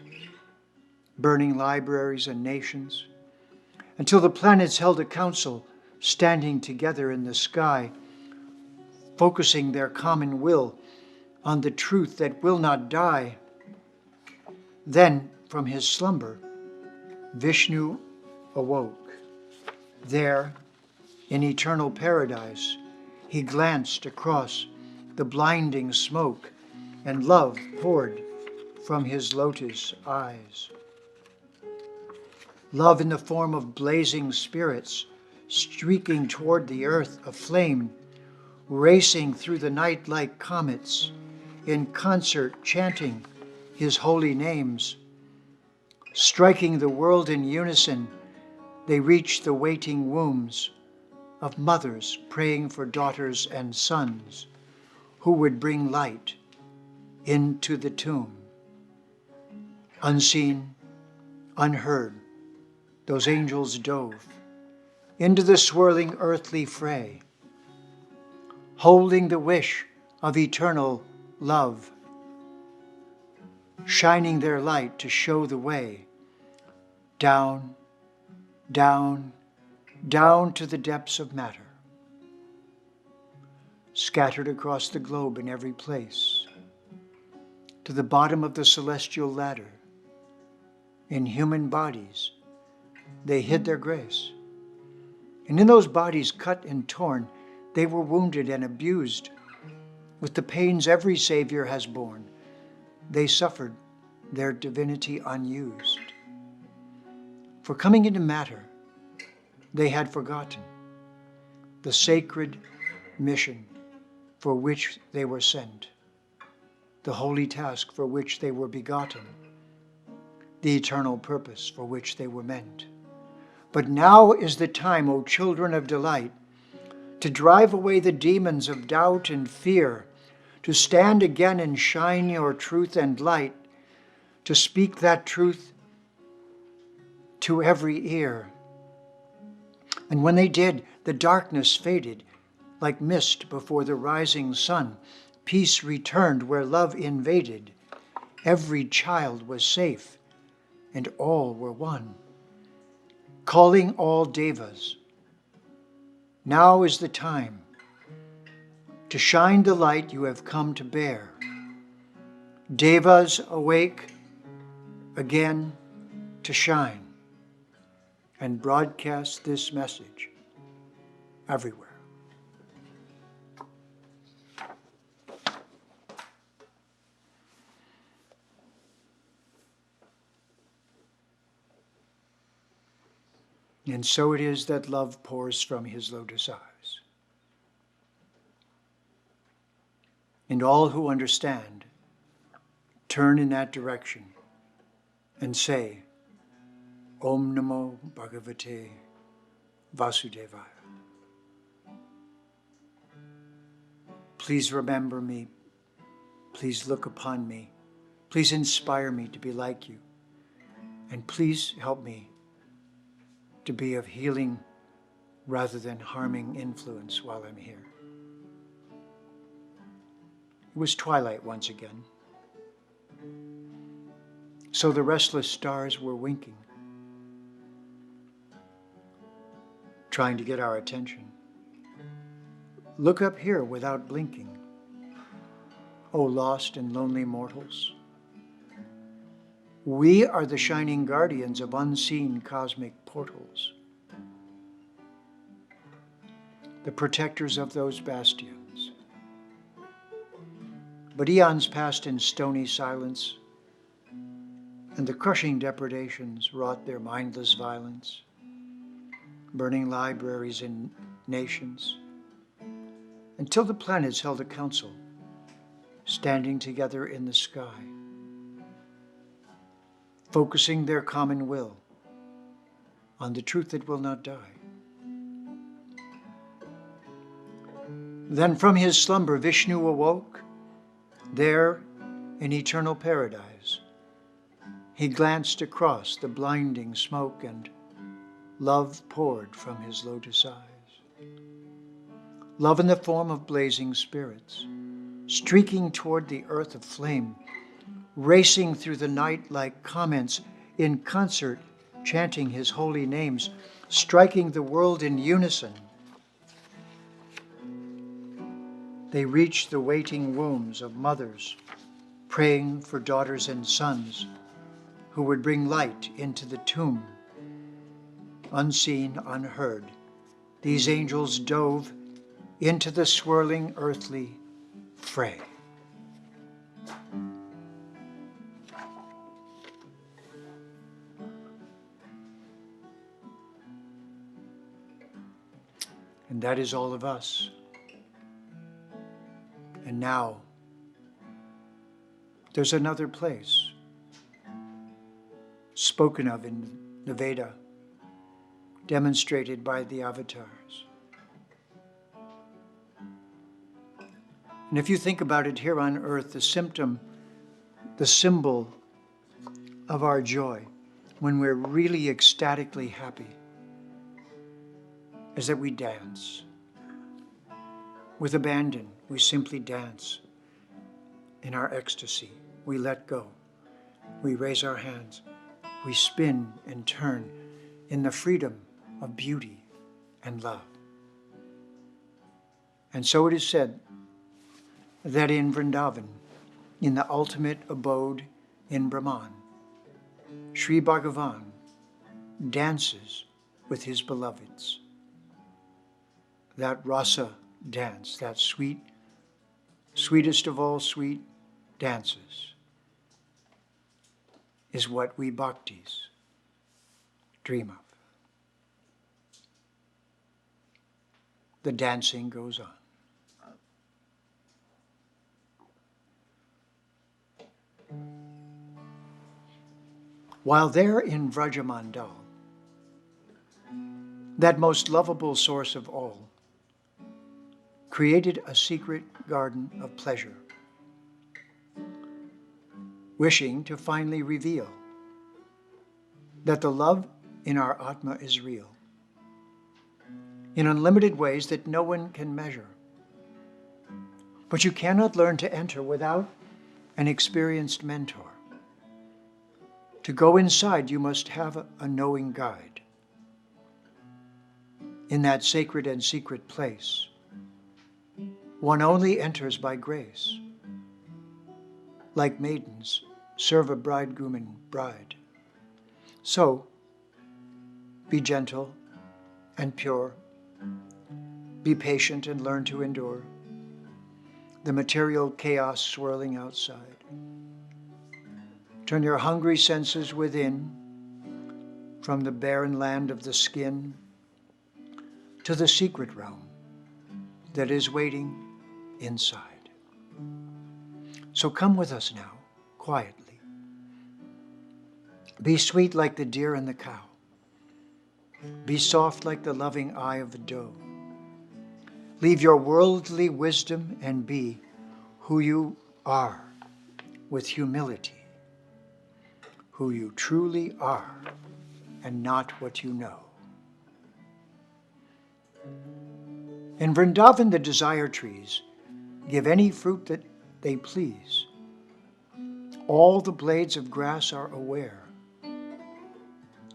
burning libraries and nations, until the planets held a council, standing together in the sky, focusing their common will on the truth that will not die. Then, from his slumber, Vishnu awoke. There, in eternal paradise, he glanced across the blinding smoke, and love poured from his lotus eyes. Love in the form of blazing spirits, streaking toward the earth aflame, racing through the night like comets, in concert chanting his holy names. Striking the world in unison, they reach the waiting wombs of mothers praying for daughters and sons who would bring light into the tomb. Unseen, unheard, those angels dove into the swirling earthly fray, holding the wish of eternal love, shining their light to show the way, down, down, down to the depths of matter, scattered across the globe in every place, to the bottom of the celestial ladder. In human bodies, they hid their grace. And in those bodies cut and torn, they were wounded and abused. With the pains every Savior has borne, they suffered their divinity unused. For coming into matter, they had forgotten the sacred mission for which they were sent, the holy task for which they were begotten, the eternal purpose for which they were meant. But now is the time, O children of delight, to drive away the demons of doubt and fear, to stand again and shine your truth and light, to speak that truth to every ear. And when they did, the darkness faded like mist before the rising sun. Peace returned where love invaded. Every child was safe, and all were one. Calling all devas, now is the time to shine the light you have come to bear. Devas awake again to shine and broadcast this message everywhere. And so it is that love pours from his lotus eyes. And all who understand turn in that direction and say, Om Namo Bhagavate Vasudevaya. Please remember me. Please look upon me. Please inspire me to be like you. And please help me to be of healing rather than harming influence while I'm here. It was twilight once again. So the restless stars were winking, trying to get our attention. Look up here without blinking, O lost and lonely mortals. We are the shining guardians of unseen cosmic portals, the protectors of those bastions. But eons passed in stony silence, and the crushing depredations wrought their mindless violence, burning libraries in nations, until the planets held a council, standing together in the sky, focusing their common will on the truth that will not die. Then from his slumber Vishnu awoke, there in eternal paradise. He glanced across the blinding smoke, and love poured from his lotus eyes. Love in the form of blazing spirits, streaking toward the earth of flame, racing through the night like comets, in concert chanting his holy names, striking the world in unison. They reached the waiting wombs of mothers, praying for daughters and sons who would bring light into the tomb. Unseen, unheard, these angels dove into the swirling earthly fray. And that is all of us. now. There's another place spoken of in the Veda, demonstrated by the avatars. And if you think about it, here on earth, the symbol of our joy, when we're really ecstatically happy, is that we dance. With abandon, we simply dance. In our ecstasy, we let go. We raise our hands. We spin and turn in the freedom of beauty and love. And so it is said that in Vrindavan, in the ultimate abode in Brahman, Sri Bhagavan dances with his beloveds. That rasa dance, that sweetest of all sweet dances, is what we bhaktis dream of. The dancing goes on. While there in Vrajamandal, that most lovable source of all created a secret garden of pleasure, wishing to finally reveal that the love in our Atma is real, in unlimited ways that no one can measure. But you cannot learn to enter without an experienced mentor. To go inside, you must have a knowing guide. In that sacred and secret place, one only enters by grace. Like maidens, serve a bridegroom and bride. So, be gentle and pure. Be patient and learn to endure the material chaos swirling outside. Turn your hungry senses within, from the barren land of the skin to the secret realm that is waiting inside. So come with us now, quietly. Be sweet like the deer and the cow. Be soft like the loving eye of the doe. Leave your worldly wisdom and be who you are with humility. Who you truly are and not what you know. In Vrindavan, the desire trees give any fruit that they please. All the blades of grass are aware.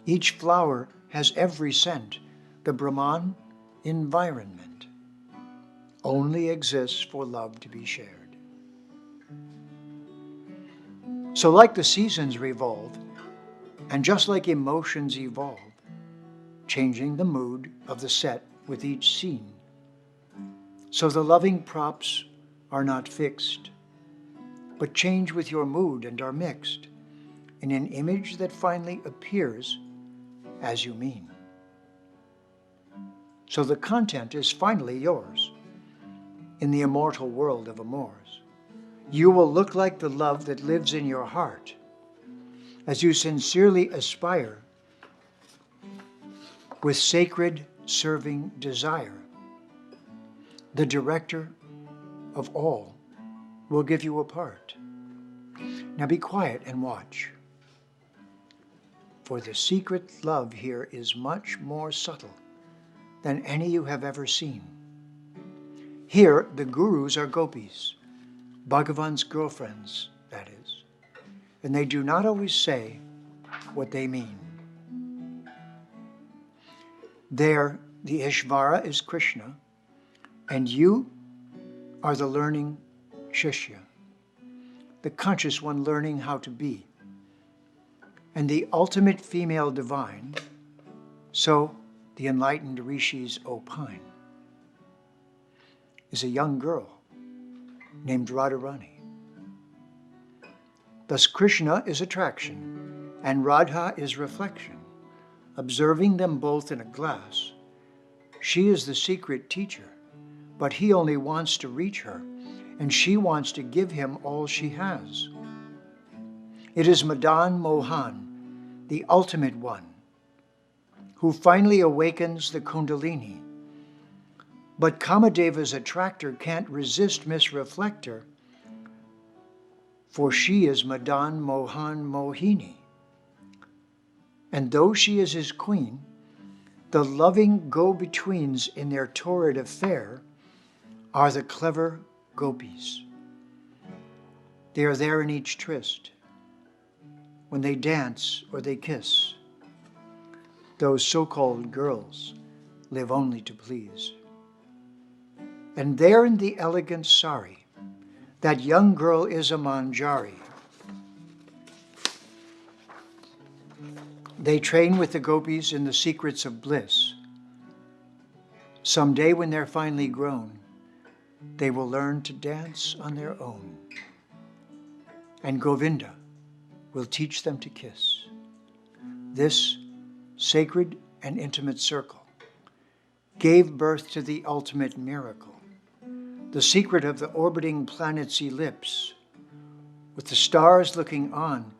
Each flower has every scent. The Brahman environment only exists for love to be shared. So like the seasons revolve, and just like emotions evolve, changing the mood of the set with each scene, so the loving props are not fixed, but change with your mood and are mixed in an image that finally appears as you mean. So the content is finally yours in the immortal world of amours. You will look like the love that lives in your heart as you sincerely aspire with sacred serving desire. The director of all will give you a part. Now be quiet and watch. For the secret love here is much more subtle than any you have ever seen. Here, the gurus are gopis, Bhagavan's girlfriends, that is, and they do not always say what they mean. There, the Ishvara is Krishna, and you are the learning Shishya, the conscious one learning how to be. And the ultimate female divine, so the enlightened rishis opine, is a young girl named Radharani. Thus Krishna is attraction, and Radha is reflection. Observing them both in a glass, she is the secret teacher, but he only wants to reach her and she wants to give him all she has. It is Madan Mohan, the ultimate one, who finally awakens the Kundalini. But Kamadeva's attractor can't resist Miss Reflector, for she is Madan Mohan Mohini. And though she is his queen, the loving go-betweens in their torrid affair are the clever gopis. They are there in each tryst, when they dance or they kiss. Those so-called girls live only to please. And there in the elegant sari, that young girl is a manjari. They train with the gopis in the secrets of bliss. Someday when they're finally grown, they will learn to dance on their own. And Govinda will teach them to kiss. This sacred and intimate circle gave birth to the ultimate miracle, the secret of the orbiting planet's ellipse. With the stars looking on,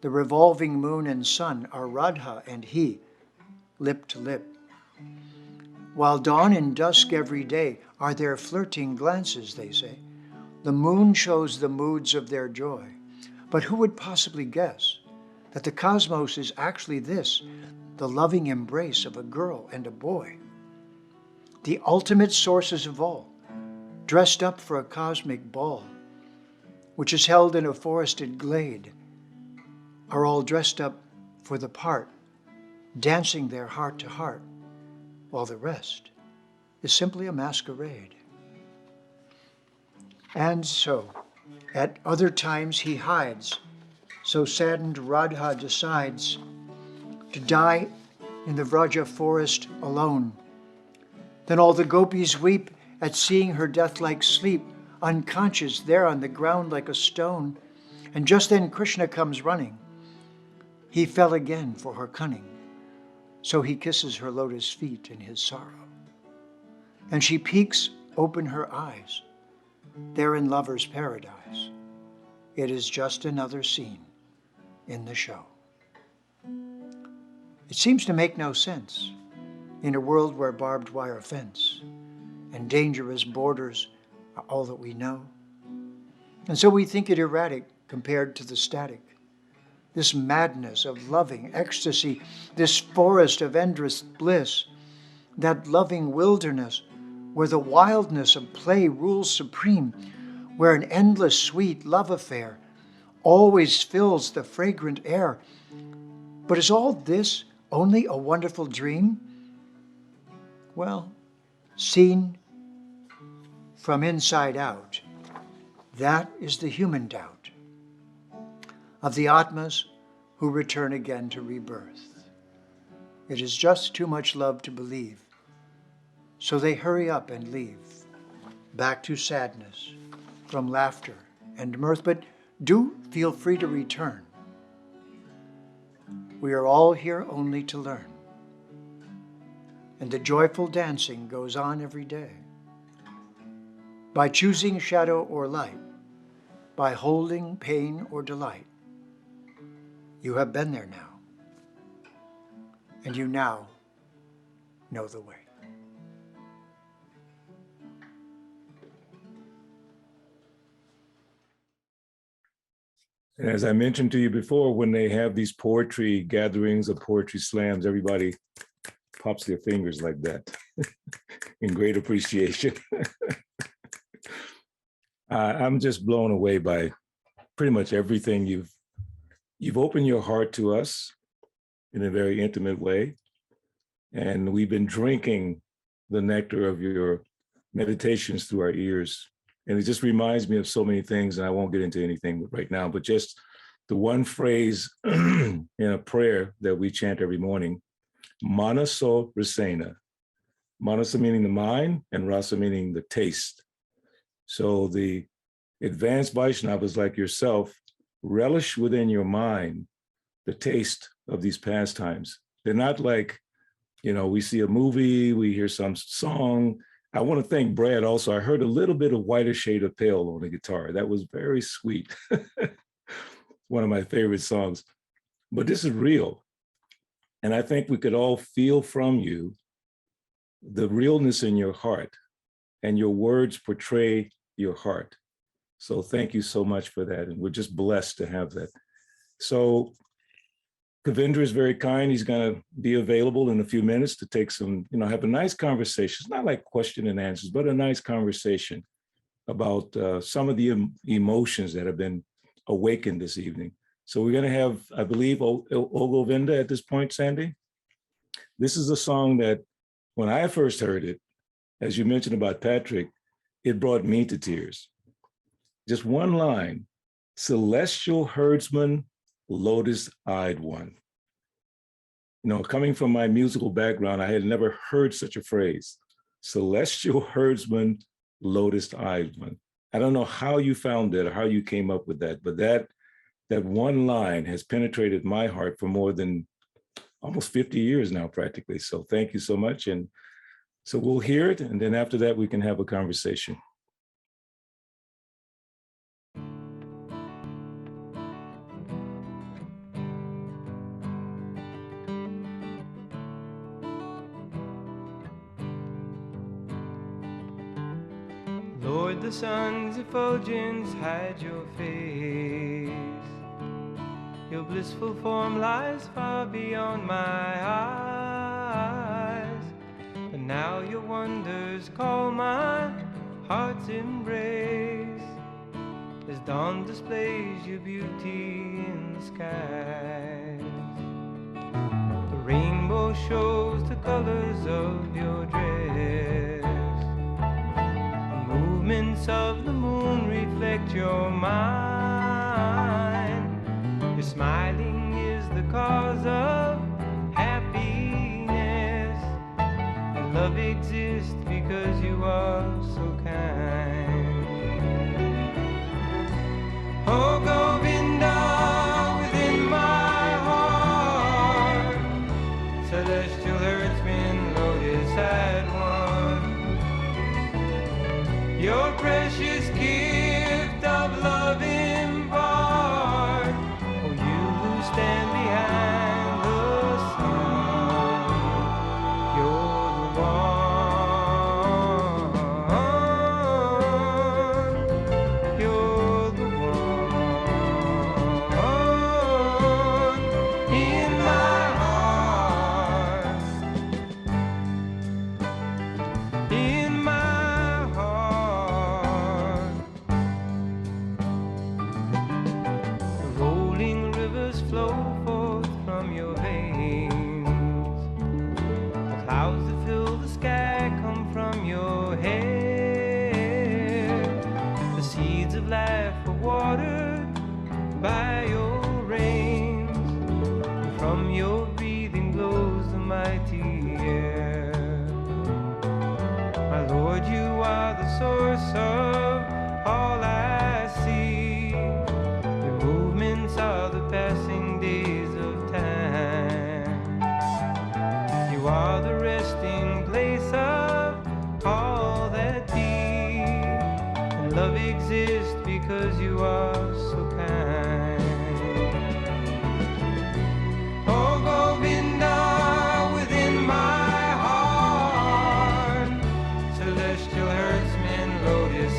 the revolving moon and sun are Radha and he, lip to lip. While dawn and dusk every day are their flirting glances, they say, the moon shows the moods of their joy. But who would possibly guess that the cosmos is actually this, the loving embrace of a girl and a boy? The ultimate sources of all, dressed up for a cosmic ball, which is held in a forested glade, are all dressed up for the part, dancing their heart to heart, while the rest is simply a masquerade. And so, at other times he hides, so saddened Radha decides to die in the Vraja forest alone. Then all the gopis weep at seeing her death-like sleep, unconscious there on the ground like a stone. And just then Krishna comes running. He fell again for her cunning, so he kisses her lotus feet in his sorrow. And she peeks open her eyes. They're in lover's paradise. It is just another scene in the show. It seems to make no sense in a world where barbed wire fence and dangerous borders are all that we know. And so we think it erratic compared to the static. This madness of loving ecstasy, this forest of endless bliss, that loving wilderness where the wildness of play rules supreme, where an endless sweet love affair always fills the fragrant air. But is all this only a wonderful dream? Well, seen from inside out, that is the human doubt of the Atmas who return again to rebirth. It is just too much love to believe, so they hurry up and leave, back to sadness, from laughter and mirth, but do feel free to return. We are all here only to learn, and the joyful dancing goes on every day. By choosing shadow or light, by holding pain or delight, you have been there now, and you now know the way. And as I mentioned to you before, when they have these poetry gatherings or poetry slams, everybody pops their fingers like that in great appreciation. I'm just blown away by pretty much everything you've opened your heart to us in a very intimate way. And we've been drinking the nectar of your meditations through our ears. And it just reminds me of so many things, and I won't get into anything right now, but just the one phrase in a prayer that we chant every morning, Manaso Rasena. Manasa meaning the mind, and rasa meaning the taste. So the advanced Vaishnavas like yourself relish within your mind the taste of these pastimes. They're not like, we see a movie, we hear some song, I want to thank Brad also. I heard a little bit of Whiter Shade of Pale on the guitar. That was very sweet. One of my favorite songs. But this is real. And I think we could all feel from you the realness in your heart, and your words portray your heart. So thank you so much for that. And we're just blessed to have that. So Kavindra is very kind. He's going to be available in a few minutes to take some, have a nice conversation. It's not like question and answers, but a nice conversation about some of the emotions that have been awakened this evening. So we're going to have, I believe, Ogovinda at this point, Sandy. This is a song that when I first heard it, as you mentioned about Patrick, it brought me to tears. Just one line, celestial herdsman, lotus-eyed one. Coming from my musical background, I had never heard such a phrase. Celestial herdsman, lotus-eyed one. I don't know how you found it or how you came up with that, but that one line has penetrated my heart for more than almost 50 years now, practically. So thank you so much. And so we'll hear it, and then after that, we can have a conversation. Lord, the sun's effulgence hide your face. Your blissful form lies far beyond my eyes. But now your wonders call my heart's embrace, as dawn displays your beauty in the skies. The rainbow shows the colors of your dress. Movements of the moon reflect your mind. Your smiling is the cause of happiness, and love exists because you are so kind. Oh, Govinda, within my heart, celestial herdsman, lotus-eyed one. Your precious gift of love impart. Oh, you who stand behind the sun, you're the one. You're the one in my heart. In my heart. The rolling rivers flow forth from your veins. The clouds that fill the sky come from your hair. The seeds of life are watered by your rains. And from your breathing blows the mighty air. My Lord, you are the source of all I see. Your movements are the passing days of time. You are the resting place of all that be. And love exists because you are so kind. Oh, Govinda, within my heart, celestial herdsman, lotus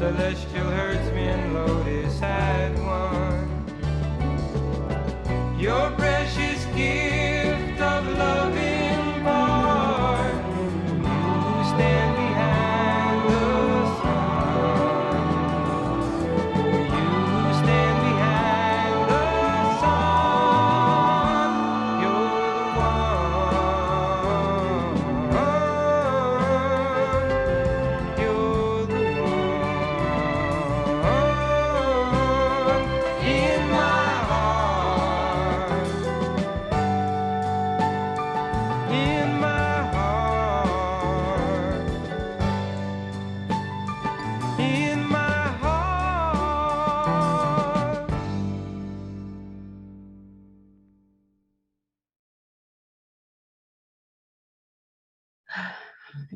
celestial herdsman, lotus had won. Your precious gift of love impart. You stand behind the sun. You stand behind the sun. You're the one. You're the one in my heart. In my heart. In my heart.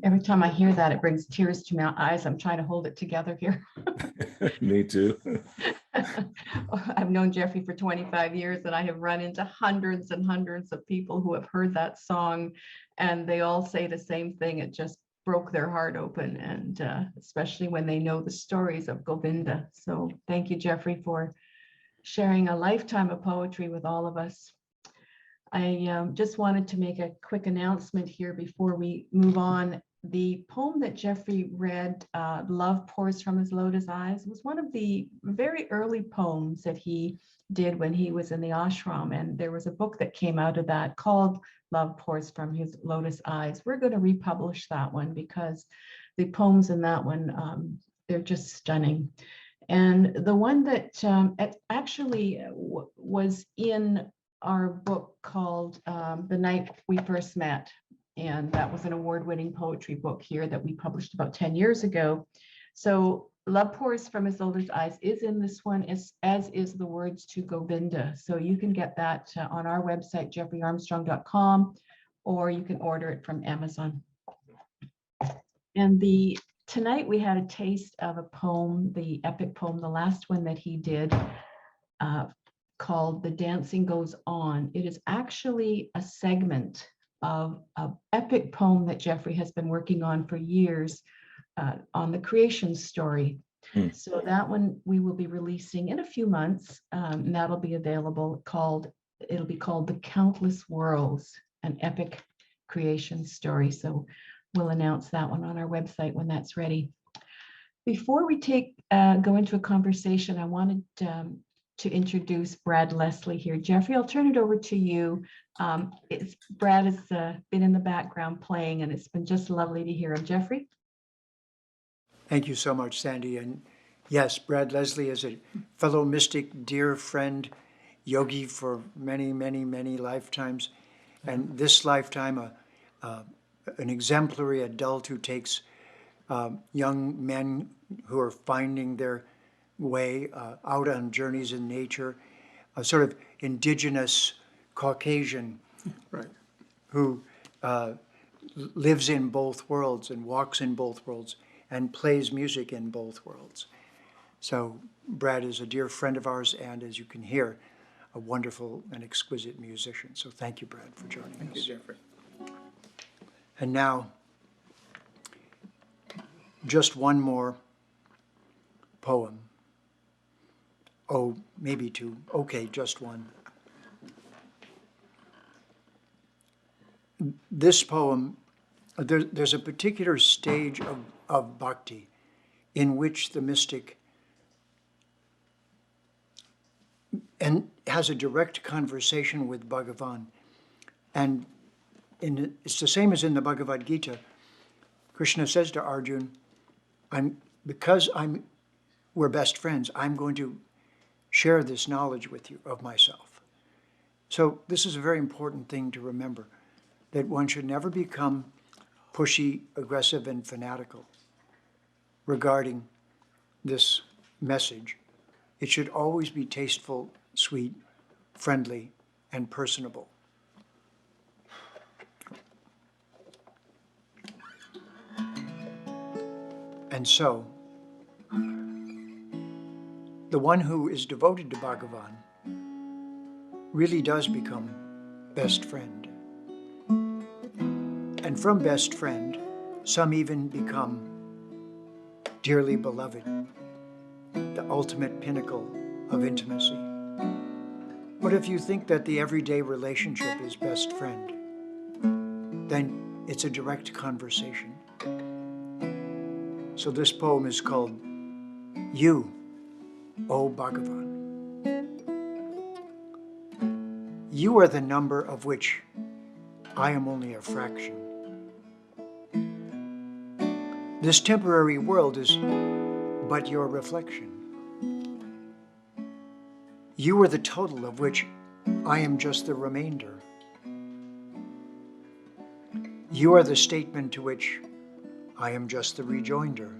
Every time I hear that, it brings tears to my eyes. I'm trying to hold it together here. Me too. I've known Jeffrey for 25 years, and I have run into hundreds and hundreds of people who have heard that song, and they all say the same thing. It just broke their heart open, and especially when they know the stories of Govinda. So thank you, Jeffrey, for sharing a lifetime of poetry with all of us. I just wanted to make a quick announcement here before we move on. The poem that Jeffrey read, Love Pours from His Lotus Eyes, was one of the very early poems that he did when he was in the ashram. And there was a book that came out of that called Love Pours from His Lotus Eyes. We're going to republish that one because the poems in that one, they're just stunning. And the one that actually was in our book called The Night We First Met. And that was an award-winning poetry book here that we published about 10 years ago. So Love Pours from His Lotus Eyes is in this one, as is the words to Govinda. So you can get that on our website, jeffreyarmstrong.com, or you can order it from Amazon. And tonight we had a taste of a poem, the epic poem, the last one that he did, called The Dancing Goes On. It is actually a segment of an epic poem that Jeffrey has been working on for years on the creation story. So that one we will be releasing in a few months, and that'll be available. It'll be called The Countless Worlds, an epic creation story. So we'll announce that one on our website when that's ready. Before we go into a conversation, I wanted to introduce Brad Leslie here. Jeffrey, I'll turn it over to you. Brad has been in the background playing, and it's been just lovely to hear him. Jeffrey? Thank you so much, Sandy. And yes, Brad Leslie is a fellow mystic, dear friend, yogi for many, many, many lifetimes. And this lifetime, an exemplary adult who takes young men who are finding their way out on journeys in nature, a sort of indigenous Caucasian, right, who lives in both worlds and walks in both worlds and plays music in both worlds. So Brad is a dear friend of ours, and as you can hear, a wonderful and exquisite musician. So thank you, Brad, for joining us. Thank you, Jeffrey. And now, just one more poem. Oh, maybe two. Okay, just one. This poem, there's a particular stage of bhakti in which the mystic has a direct conversation with Bhagavan. And it's the same as in the Bhagavad Gita. Krishna says to Arjuna, we're best friends, I'm going to share this knowledge with you of myself. So this is a very important thing to remember, that one should never become pushy, aggressive, and fanatical regarding this message. It should always be tasteful, sweet, friendly, and personable. And so, the one who is devoted to Bhagavan really does become best friend. And from best friend, some even become dearly beloved, the ultimate pinnacle of intimacy? What if you think that the everyday relationship is best friend? Then it's a direct conversation. So this poem is called You, O Bhagavan. You are the number of which I am only a fraction. This temporary world is but your reflection. You are the total of which I am just the remainder. You are the statement to which I am just the rejoinder.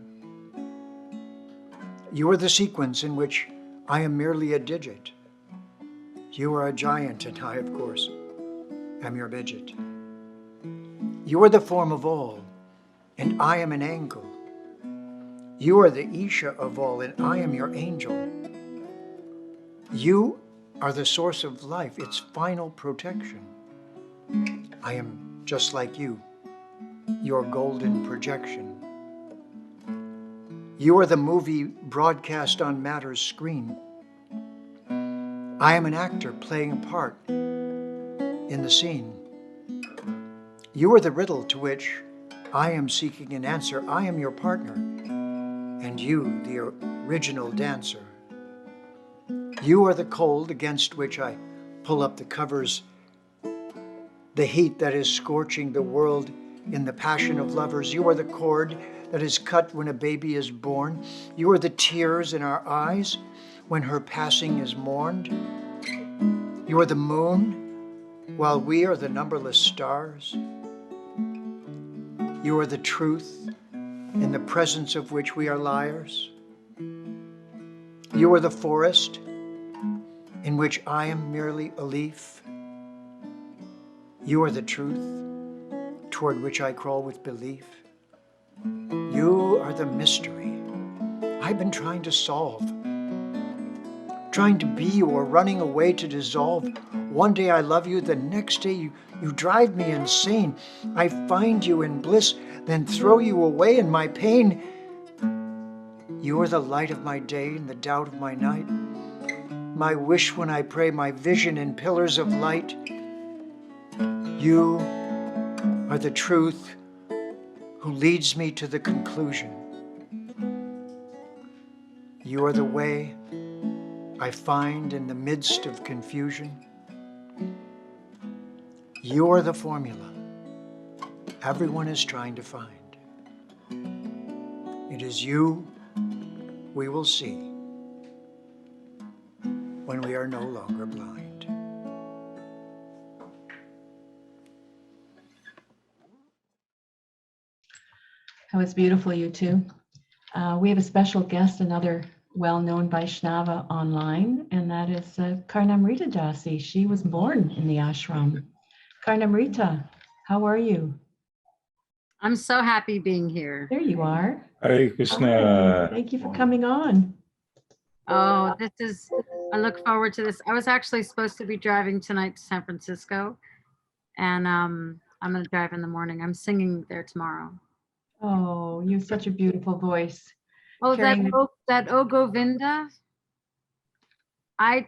You are the sequence in which I am merely a digit. You are a giant, and I, of course, am your midget. You are the form of all, and I am an angle. You are the Isha of all, and I am your angel. You are the source of life, its final protection. I am just like you, your golden projection. You are the movie broadcast on matter's screen. I am an actor playing a part in the scene. You are the riddle to which I am seeking an answer. I am your partner, and you the original dancer. You are the cold against which I pull up the covers, the heat that is scorching the world in the passion of lovers. You are the cord that is cut when a baby is born. You are the tears in our eyes when her passing is mourned. You are the moon, while we are the numberless stars. You are the truth, in the presence of which we are liars. You are the forest, in which I am merely a leaf. You are the truth, toward which I crawl with belief. You are the mystery I've been trying to solve, trying to be you or running away to dissolve. One day I love you, the next day you drive me insane. I find you in bliss, then throw you away in my pain. You are the light of my day and the doubt of my night, my wish when I pray, my vision in pillars of light. You are the truth who leads me to the conclusion. You are the way I find in the midst of confusion. You are the formula everyone is trying to find. It is you we will see when we are no longer blind. That was beautiful, you two. We have a special guest, another well-known Vaishnava online, and that is Karnamrita Dasi. She was born in the ashram. Karnamrita, how are you? I'm so happy being here. There you are. Hare Hi. Krishna. Thank you for coming on. Oh, I look forward to this. I was actually supposed to be driving tonight to San Francisco, and I'm going to drive in the morning. I'm singing there tomorrow. Oh, you have such a beautiful voice. Oh, Carrying that O Govinda. I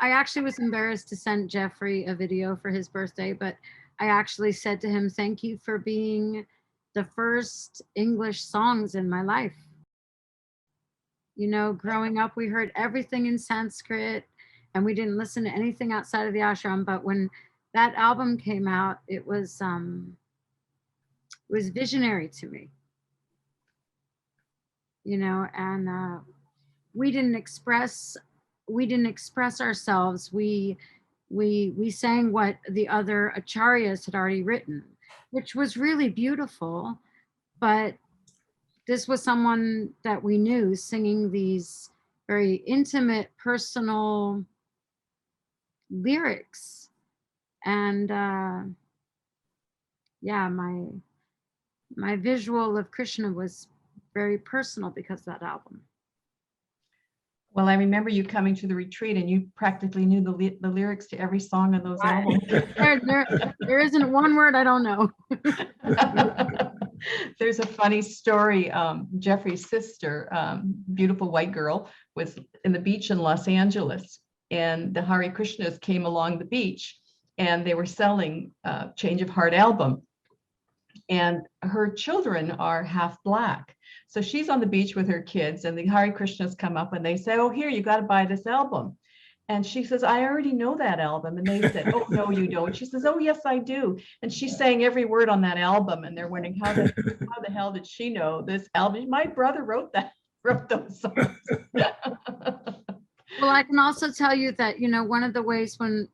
actually was embarrassed to send Jeffrey a video for his birthday, but I actually said to him, thank you for being the first English songs in my life. You know, growing up, we heard everything in Sanskrit and we didn't listen to anything outside of the ashram. But when that album came out, it was visionary to me. You know, and we didn't express ourselves. We sang what the other acharyas had already written, which was really beautiful. But this was someone that we knew singing these very intimate, personal lyrics. And yeah, my visual of Krishna was very personal because of that album. Well, I remember you coming to the retreat and you practically knew the lyrics to every song on those albums. There isn't one word I don't know. There's a funny story. Jeffrey's sister, beautiful white girl, was in the beach in Los Angeles, and the Hare Krishnas came along the beach, and they were selling Change of Heart album. And her children are half Black. So she's on the beach with her kids, and the Hare Krishnas come up and they say, "Oh, here, you got to buy this album." And she says, "I already know that album." And they said, "Oh, no, you don't." She says, "Oh, yes, I do." And she sang every word on that album. And they're wondering, how the hell did she know this album? My brother wrote those songs. Well, I can also tell you that, you know, one of the ways when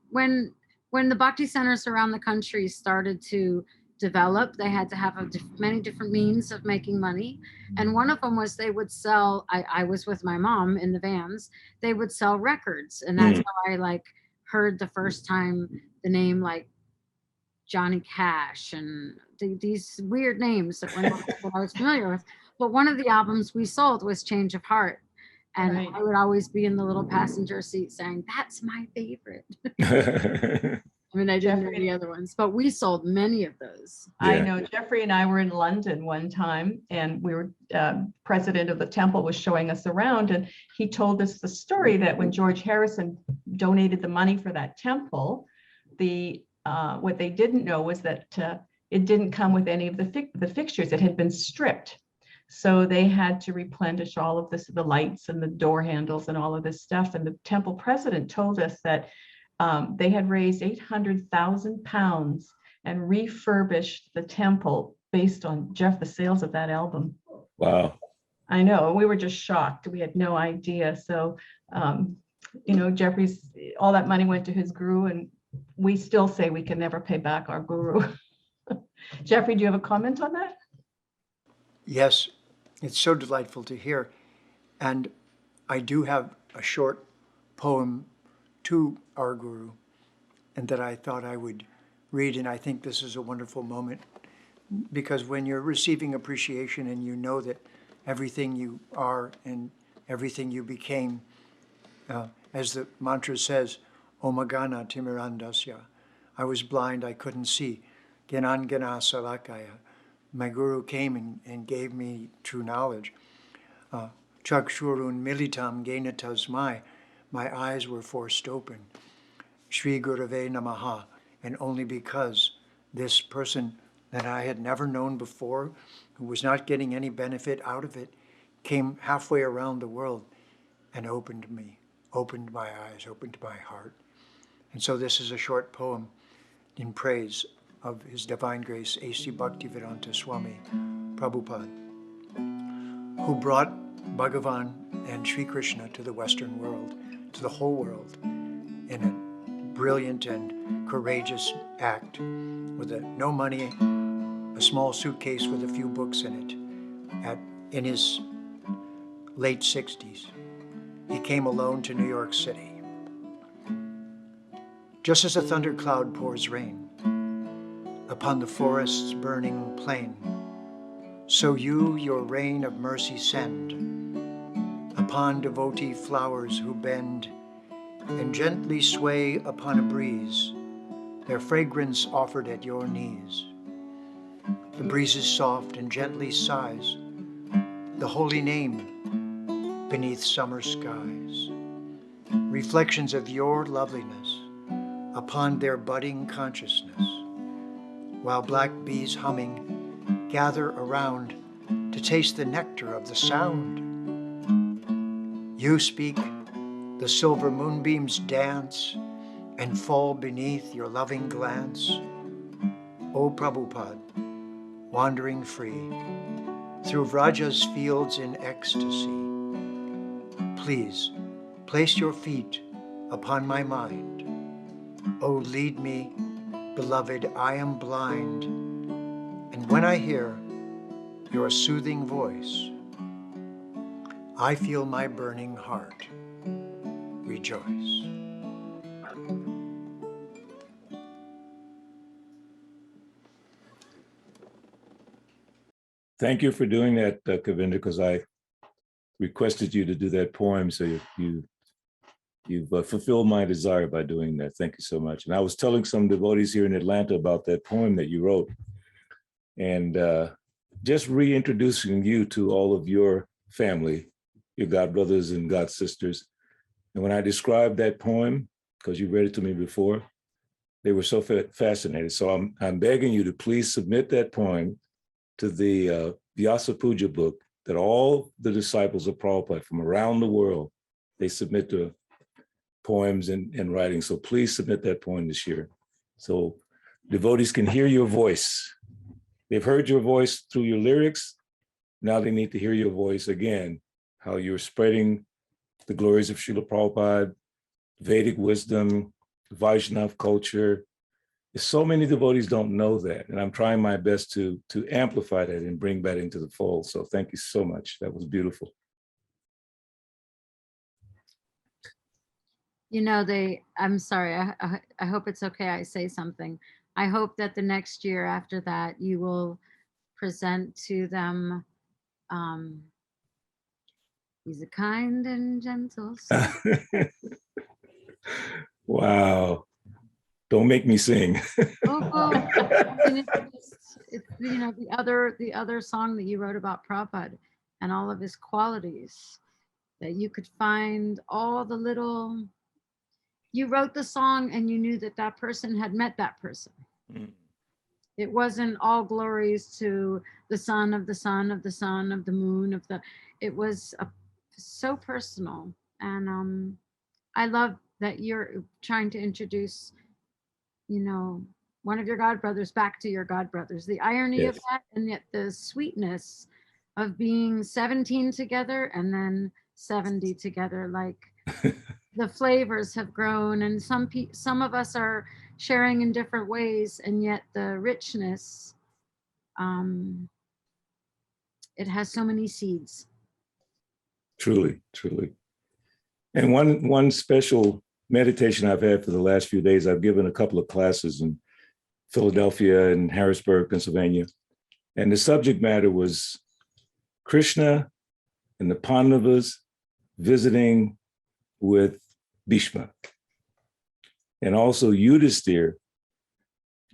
the Bhakti centers around the country started to develop, they had to have many different means of making money. And one of them was they would sell, I was with my mom in the vans, they would sell records. And that's how I like heard the first time the name like Johnny Cash and these weird names that were not what I was familiar with. But one of the albums we sold was Change of Heart. And Right. I would always be in the little passenger seat saying, "That's my favorite." I mean, I didn't know the other ones, but we sold many of those. Yeah. I know Jeffrey and I were in London one time, and we were president of the temple was showing us around, and he told us the story that when George Harrison donated the money for that temple, what they didn't know was that it didn't come with any of the fixtures. It had been stripped. So they had to replenish all of this, the lights and the door handles and all of this stuff. And the temple president told us that they had raised 800,000 pounds and refurbished the temple based on the sales of that album. Wow. I know, we were just shocked. We had no idea. So, you know, Jeffrey's, all that money went to his guru, and we still say we can never pay back our guru. Jeffrey, do you have a comment on that? Yes, it's so delightful to hear. And I do have a short poem to our guru, and that I thought I would read. And I think this is a wonderful moment, because when you're receiving appreciation and you know that everything you are and everything you became, as the mantra says, Omagana Timirandasya, I was blind, I couldn't see. Gyanan Gyana Salakaya. My guru came and gave me true knowledge. Chakshurun Militam Gena Tasmai. My eyes were forced open. Shri Gurave Namaha. And only because this person that I had never known before, who was not getting any benefit out of it, came halfway around the world and opened me, opened my eyes, opened my heart. And so this is a short poem in praise of His Divine Grace, A.C. Bhaktivedanta Swami Prabhupada, who brought Bhagavan and Sri Krishna to the Western world, to the whole world, in a brilliant and courageous act with no money, a small suitcase with a few books in it, in his late 60s. He came alone to New York City. Just as a thundercloud pours rain upon the forest's burning plain, so you your rain of mercy send upon devotee flowers who bend and gently sway upon a breeze, their fragrance offered at your knees. The breeze is soft and gently sighs the holy name beneath summer skies, reflections of your loveliness upon their budding consciousness, while black bees humming gather around to taste the nectar of the sound. You speak, the silver moonbeams dance and fall beneath your loving glance. O Prabhupada, wandering free through Vraja's fields in ecstasy, please place your feet upon my mind. Oh, lead me, beloved, I am blind, and when I hear your soothing voice, I feel my burning heart rejoice. Thank you for doing that, Kavin, because I requested you to do that poem, so you've fulfilled my desire by doing that. Thank you so much. And I was telling some devotees here in Atlanta about that poem that you wrote, and just reintroducing you to all of your family, your godbrothers and god sisters. And when I described that poem, because you read it to me before, they were so fascinated. So I'm begging you to please submit that poem to the Vyasa Puja book that all the disciples of Prabhupada from around the world, they submit to poems and writing. So please submit that poem this year. So devotees can hear your voice. They've heard your voice through your lyrics. Now they need to hear your voice again, how you're spreading the glories of Srila Prabhupada, Vedic wisdom, Vaishnava culture. So many devotees don't know that. And I'm trying my best to amplify that and bring that into the fold. So thank you so much. That was beautiful. You know, I'm sorry, I hope it's okay I say something. I hope that the next year after that, you will present to them, he's a kind and gentle soul. Wow. Don't make me sing. It's, you know, the other song that you wrote about Prabhupada and all of his qualities, that you could find all the little, you wrote the song and you knew that that person had met that person. Mm. It wasn't all glories to the son of the son of the son of the moon of the, it was so personal. And I love that you're trying to introduce, you know, one of your godbrothers back to your godbrothers. The irony Yes. of that, and yet the sweetness of being 17 together and then 70 together. Like the flavors have grown, and some of us are sharing in different ways, and yet the richness, it has so many seeds. Truly, truly. And one special meditation I've had for the last few days, I've given a couple of classes in Philadelphia and Harrisburg, Pennsylvania. And the subject matter was Krishna and the Pandavas visiting with Bhishma. And also Yudhisthira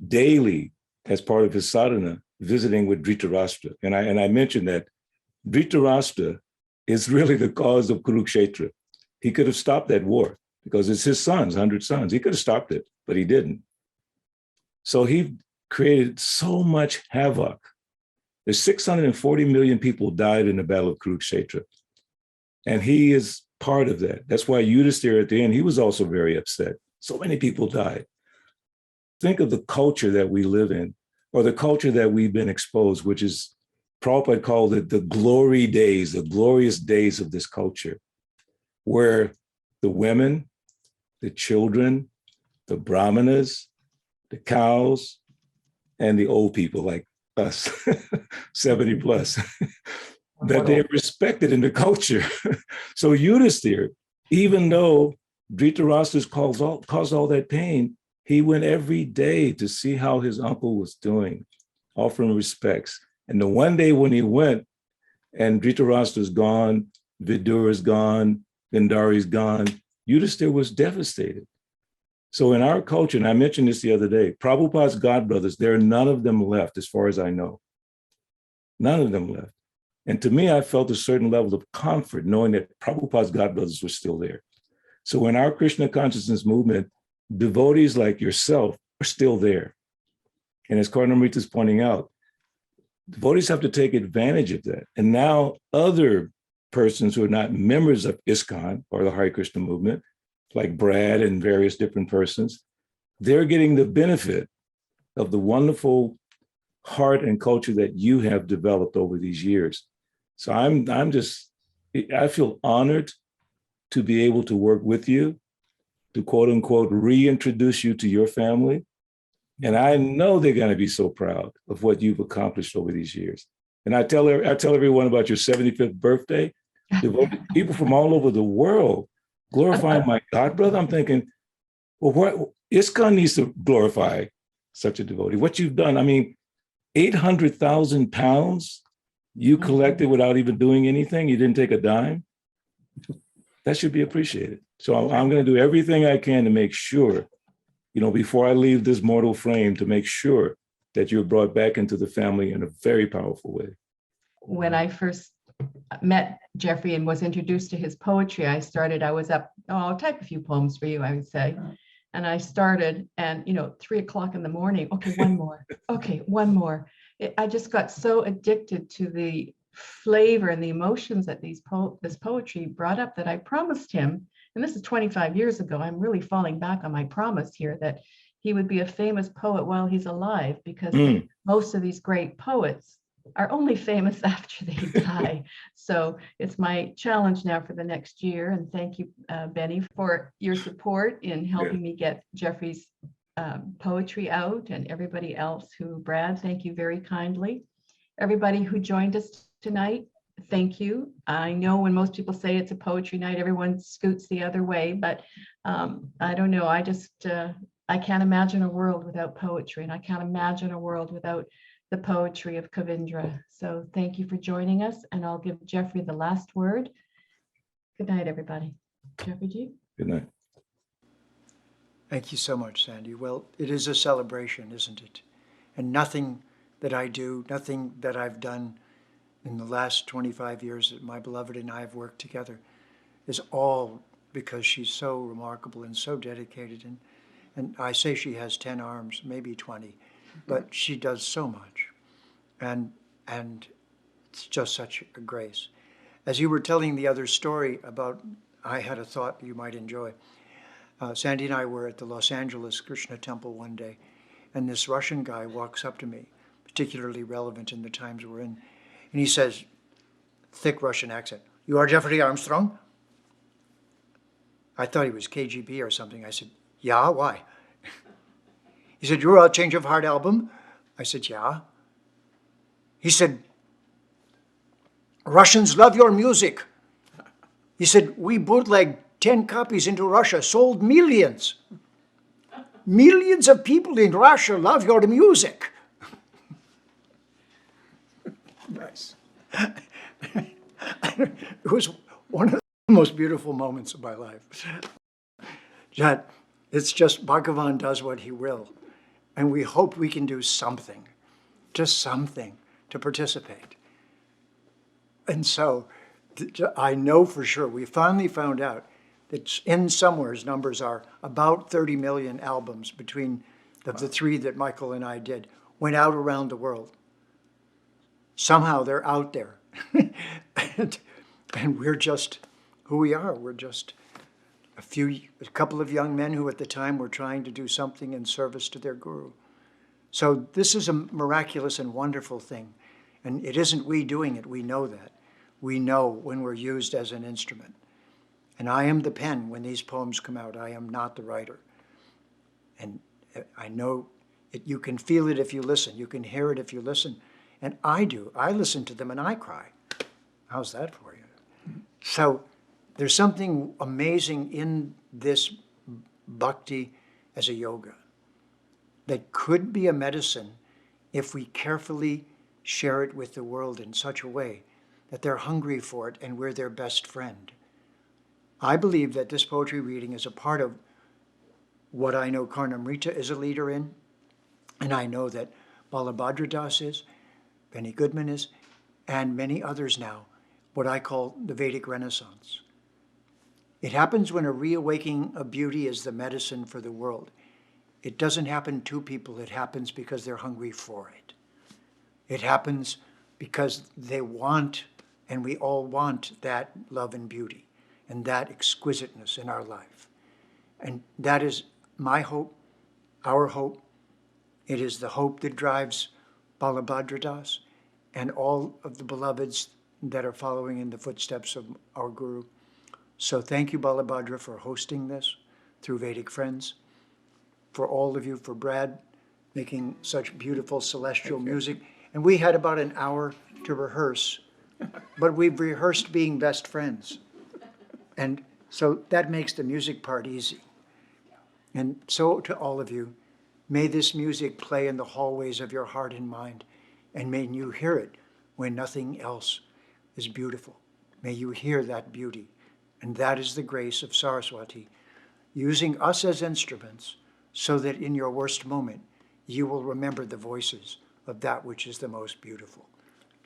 daily, as part of his sadhana, visiting with Dhritarashtra. And I mentioned that Dhritarashtra is really the cause of Kurukshetra. He could have stopped that war because it's his sons, 100 sons. He could have stopped it, but he didn't. So he created so much havoc. There's 640 million people died in the Battle of Kurukshetra. And he is part of that. That's why Yudhisthira at the end, he was also very upset. So many people died. Think of the culture that we live in, or the culture that we've been exposed, which is, Prabhupada called it the glory days, the glorious days of this culture, where the women, the children, the brahmanas, the cows, and the old people like us, 70 plus, that they're respected in the culture. So Yudhisthira, even though Dhritarashtra caused all that pain, he went every day to see how his uncle was doing, offering respects. And the one day when he went and Dhritarashtra's gone, Vidura's gone, Gandhari's gone, Yudhisthira was devastated. So in our culture, and I mentioned this the other day, Prabhupada's godbrothers, there are none of them left as far as I know. None of them left. And to me, I felt a certain level of comfort knowing that Prabhupada's godbrothers were still there. So in our Krishna consciousness movement, devotees like yourself are still there. And as Karnamrita is pointing out, devotees have to take advantage of that. And now other persons who are not members of ISKCON or the Hare Krishna movement, like Brad and various different persons, they're getting the benefit of the wonderful heart and culture that you have developed over these years. So I feel honored to be able to work with you, to quote unquote, reintroduce you to your family. And I know they're going to be so proud of what you've accomplished over these years. And I tell everyone about your 75th birthday. People from all over the world glorifying my godbrother. I'm thinking, well, what ISKCON needs to glorify such a devotee. What you've done, I mean, 800,000 pounds you collected without even doing anything. You didn't take a dime. That should be appreciated. So I'm going to do everything I can to make sure, before I leave this mortal frame, to make sure that you were brought back into the family in a very powerful way. When I first met Jeffrey and was introduced to his poetry, I was up, I'll type a few poems for you, I would say. And I started, and 3 o'clock in the morning, okay, one more, okay, one more. I just got so addicted to the flavor and the emotions that this poetry brought up that I promised him, and this is 25 years ago, I'm really falling back on my promise here, that he would be a famous poet while he's alive, because most of these great poets are only famous after they die. So it's my challenge now for the next year. And thank you, Benny, for your support in helping me get Jeffrey's poetry out, and everybody else Brad, thank you very kindly. Everybody who joined us tonight, thank you. I know when most people say it's a poetry night, everyone scoots the other way, but I don't know. I can't imagine a world without poetry, and I can't imagine a world without the poetry of Kavindra. So thank you for joining us, and I'll give Jeffrey the last word. Good night, everybody. Jeffrey G. Good night. Thank you so much, Sandy. Well, it is a celebration, isn't it? And nothing that I do, nothing that I've done in the last 25 years that my beloved and I have worked together is all because she's so remarkable and so dedicated. And I say she has 10 arms, maybe 20, but she does so much. And it's just such a grace. As you were telling the other story about, I had a thought you might enjoy. Sandy and I were at the Los Angeles Krishna Temple one day, and this Russian guy walks up to me, particularly relevant in the times we're in, and he says, thick Russian accent, "You are Jeffrey Armstrong?" I thought he was KGB or something. I said, "Yeah, why?" He said, "You're a Change of Heart album?" I said, "Yeah." He said, "Russians love your music." He said, "We bootlegged 10 copies into Russia, sold millions. Millions of people in Russia love your music." Nice. It was one of the most beautiful moments of my life. That it's just Bhagavan does what he will. And we hope we can do something, just something to participate. And so I know for sure, we finally found out that in somewhere's numbers are about 30 million albums between the three that Michael and I did, went out around the world. Somehow they're out there. and we're just who we are. We're just a couple of young men who at the time were trying to do something in service to their guru. So this is a miraculous and wonderful thing. And it isn't we doing it, we know that. We know when we're used as an instrument. And I am the pen when these poems come out. I am not the writer. And I know it, you can feel it if you listen. You can hear it if you listen. And I do. I listen to them and I cry. How's that for you? So there's something amazing in this bhakti as a yoga that could be a medicine if we carefully share it with the world in such a way that they're hungry for it and we're their best friend. I believe that this poetry reading is a part of what I know Karnamrita is a leader in, and I know that Balabhadra Das is, Benny Goodman is, and many others now, what I call the Vedic Renaissance. It happens when a reawakening of beauty is the medicine for the world. It doesn't happen to people, it happens because they're hungry for it. It happens because they want, and we all want, that love and beauty and that exquisiteness in our life. And that is my hope, our hope. It is the hope that drives Balabhadra Das and all of the beloveds that are following in the footsteps of our Guru. So thank you, Balabhadra, for hosting this through Vedic Friends, for all of you, for Brad making such beautiful celestial music. And we had about an hour to rehearse, but we've rehearsed being best friends. And so that makes the music part easy. And so to all of you, may this music play in the hallways of your heart and mind, and may you hear it when nothing else is beautiful. May you hear that beauty. And that is the grace of Saraswati, using us as instruments so that in your worst moment, you will remember the voices of that which is the most beautiful.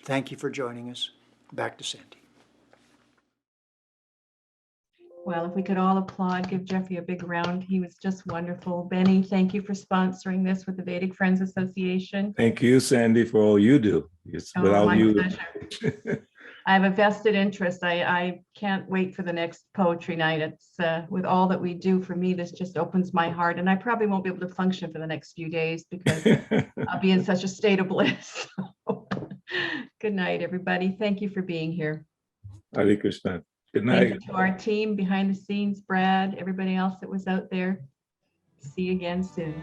Thank you for joining us. Back to Sandy. Well, if we could all applaud, give Jeffrey a big round. He was just wonderful. Benny, thank you for sponsoring this with the Vedic Friends Association. Thank you, Sandy, for all you do. It's Oh, without my you. pleasure. I have a vested interest. I can't wait for the next poetry night. It's with all that we do, for me, this just opens my heart. And I probably won't be able to function for the next few days because I'll be in such a state of bliss. Good night, everybody. Thank you for being here. Hare Krishna. Good Thank night. you to our team behind the scenes, Brad, everybody else that was out there. See you again soon.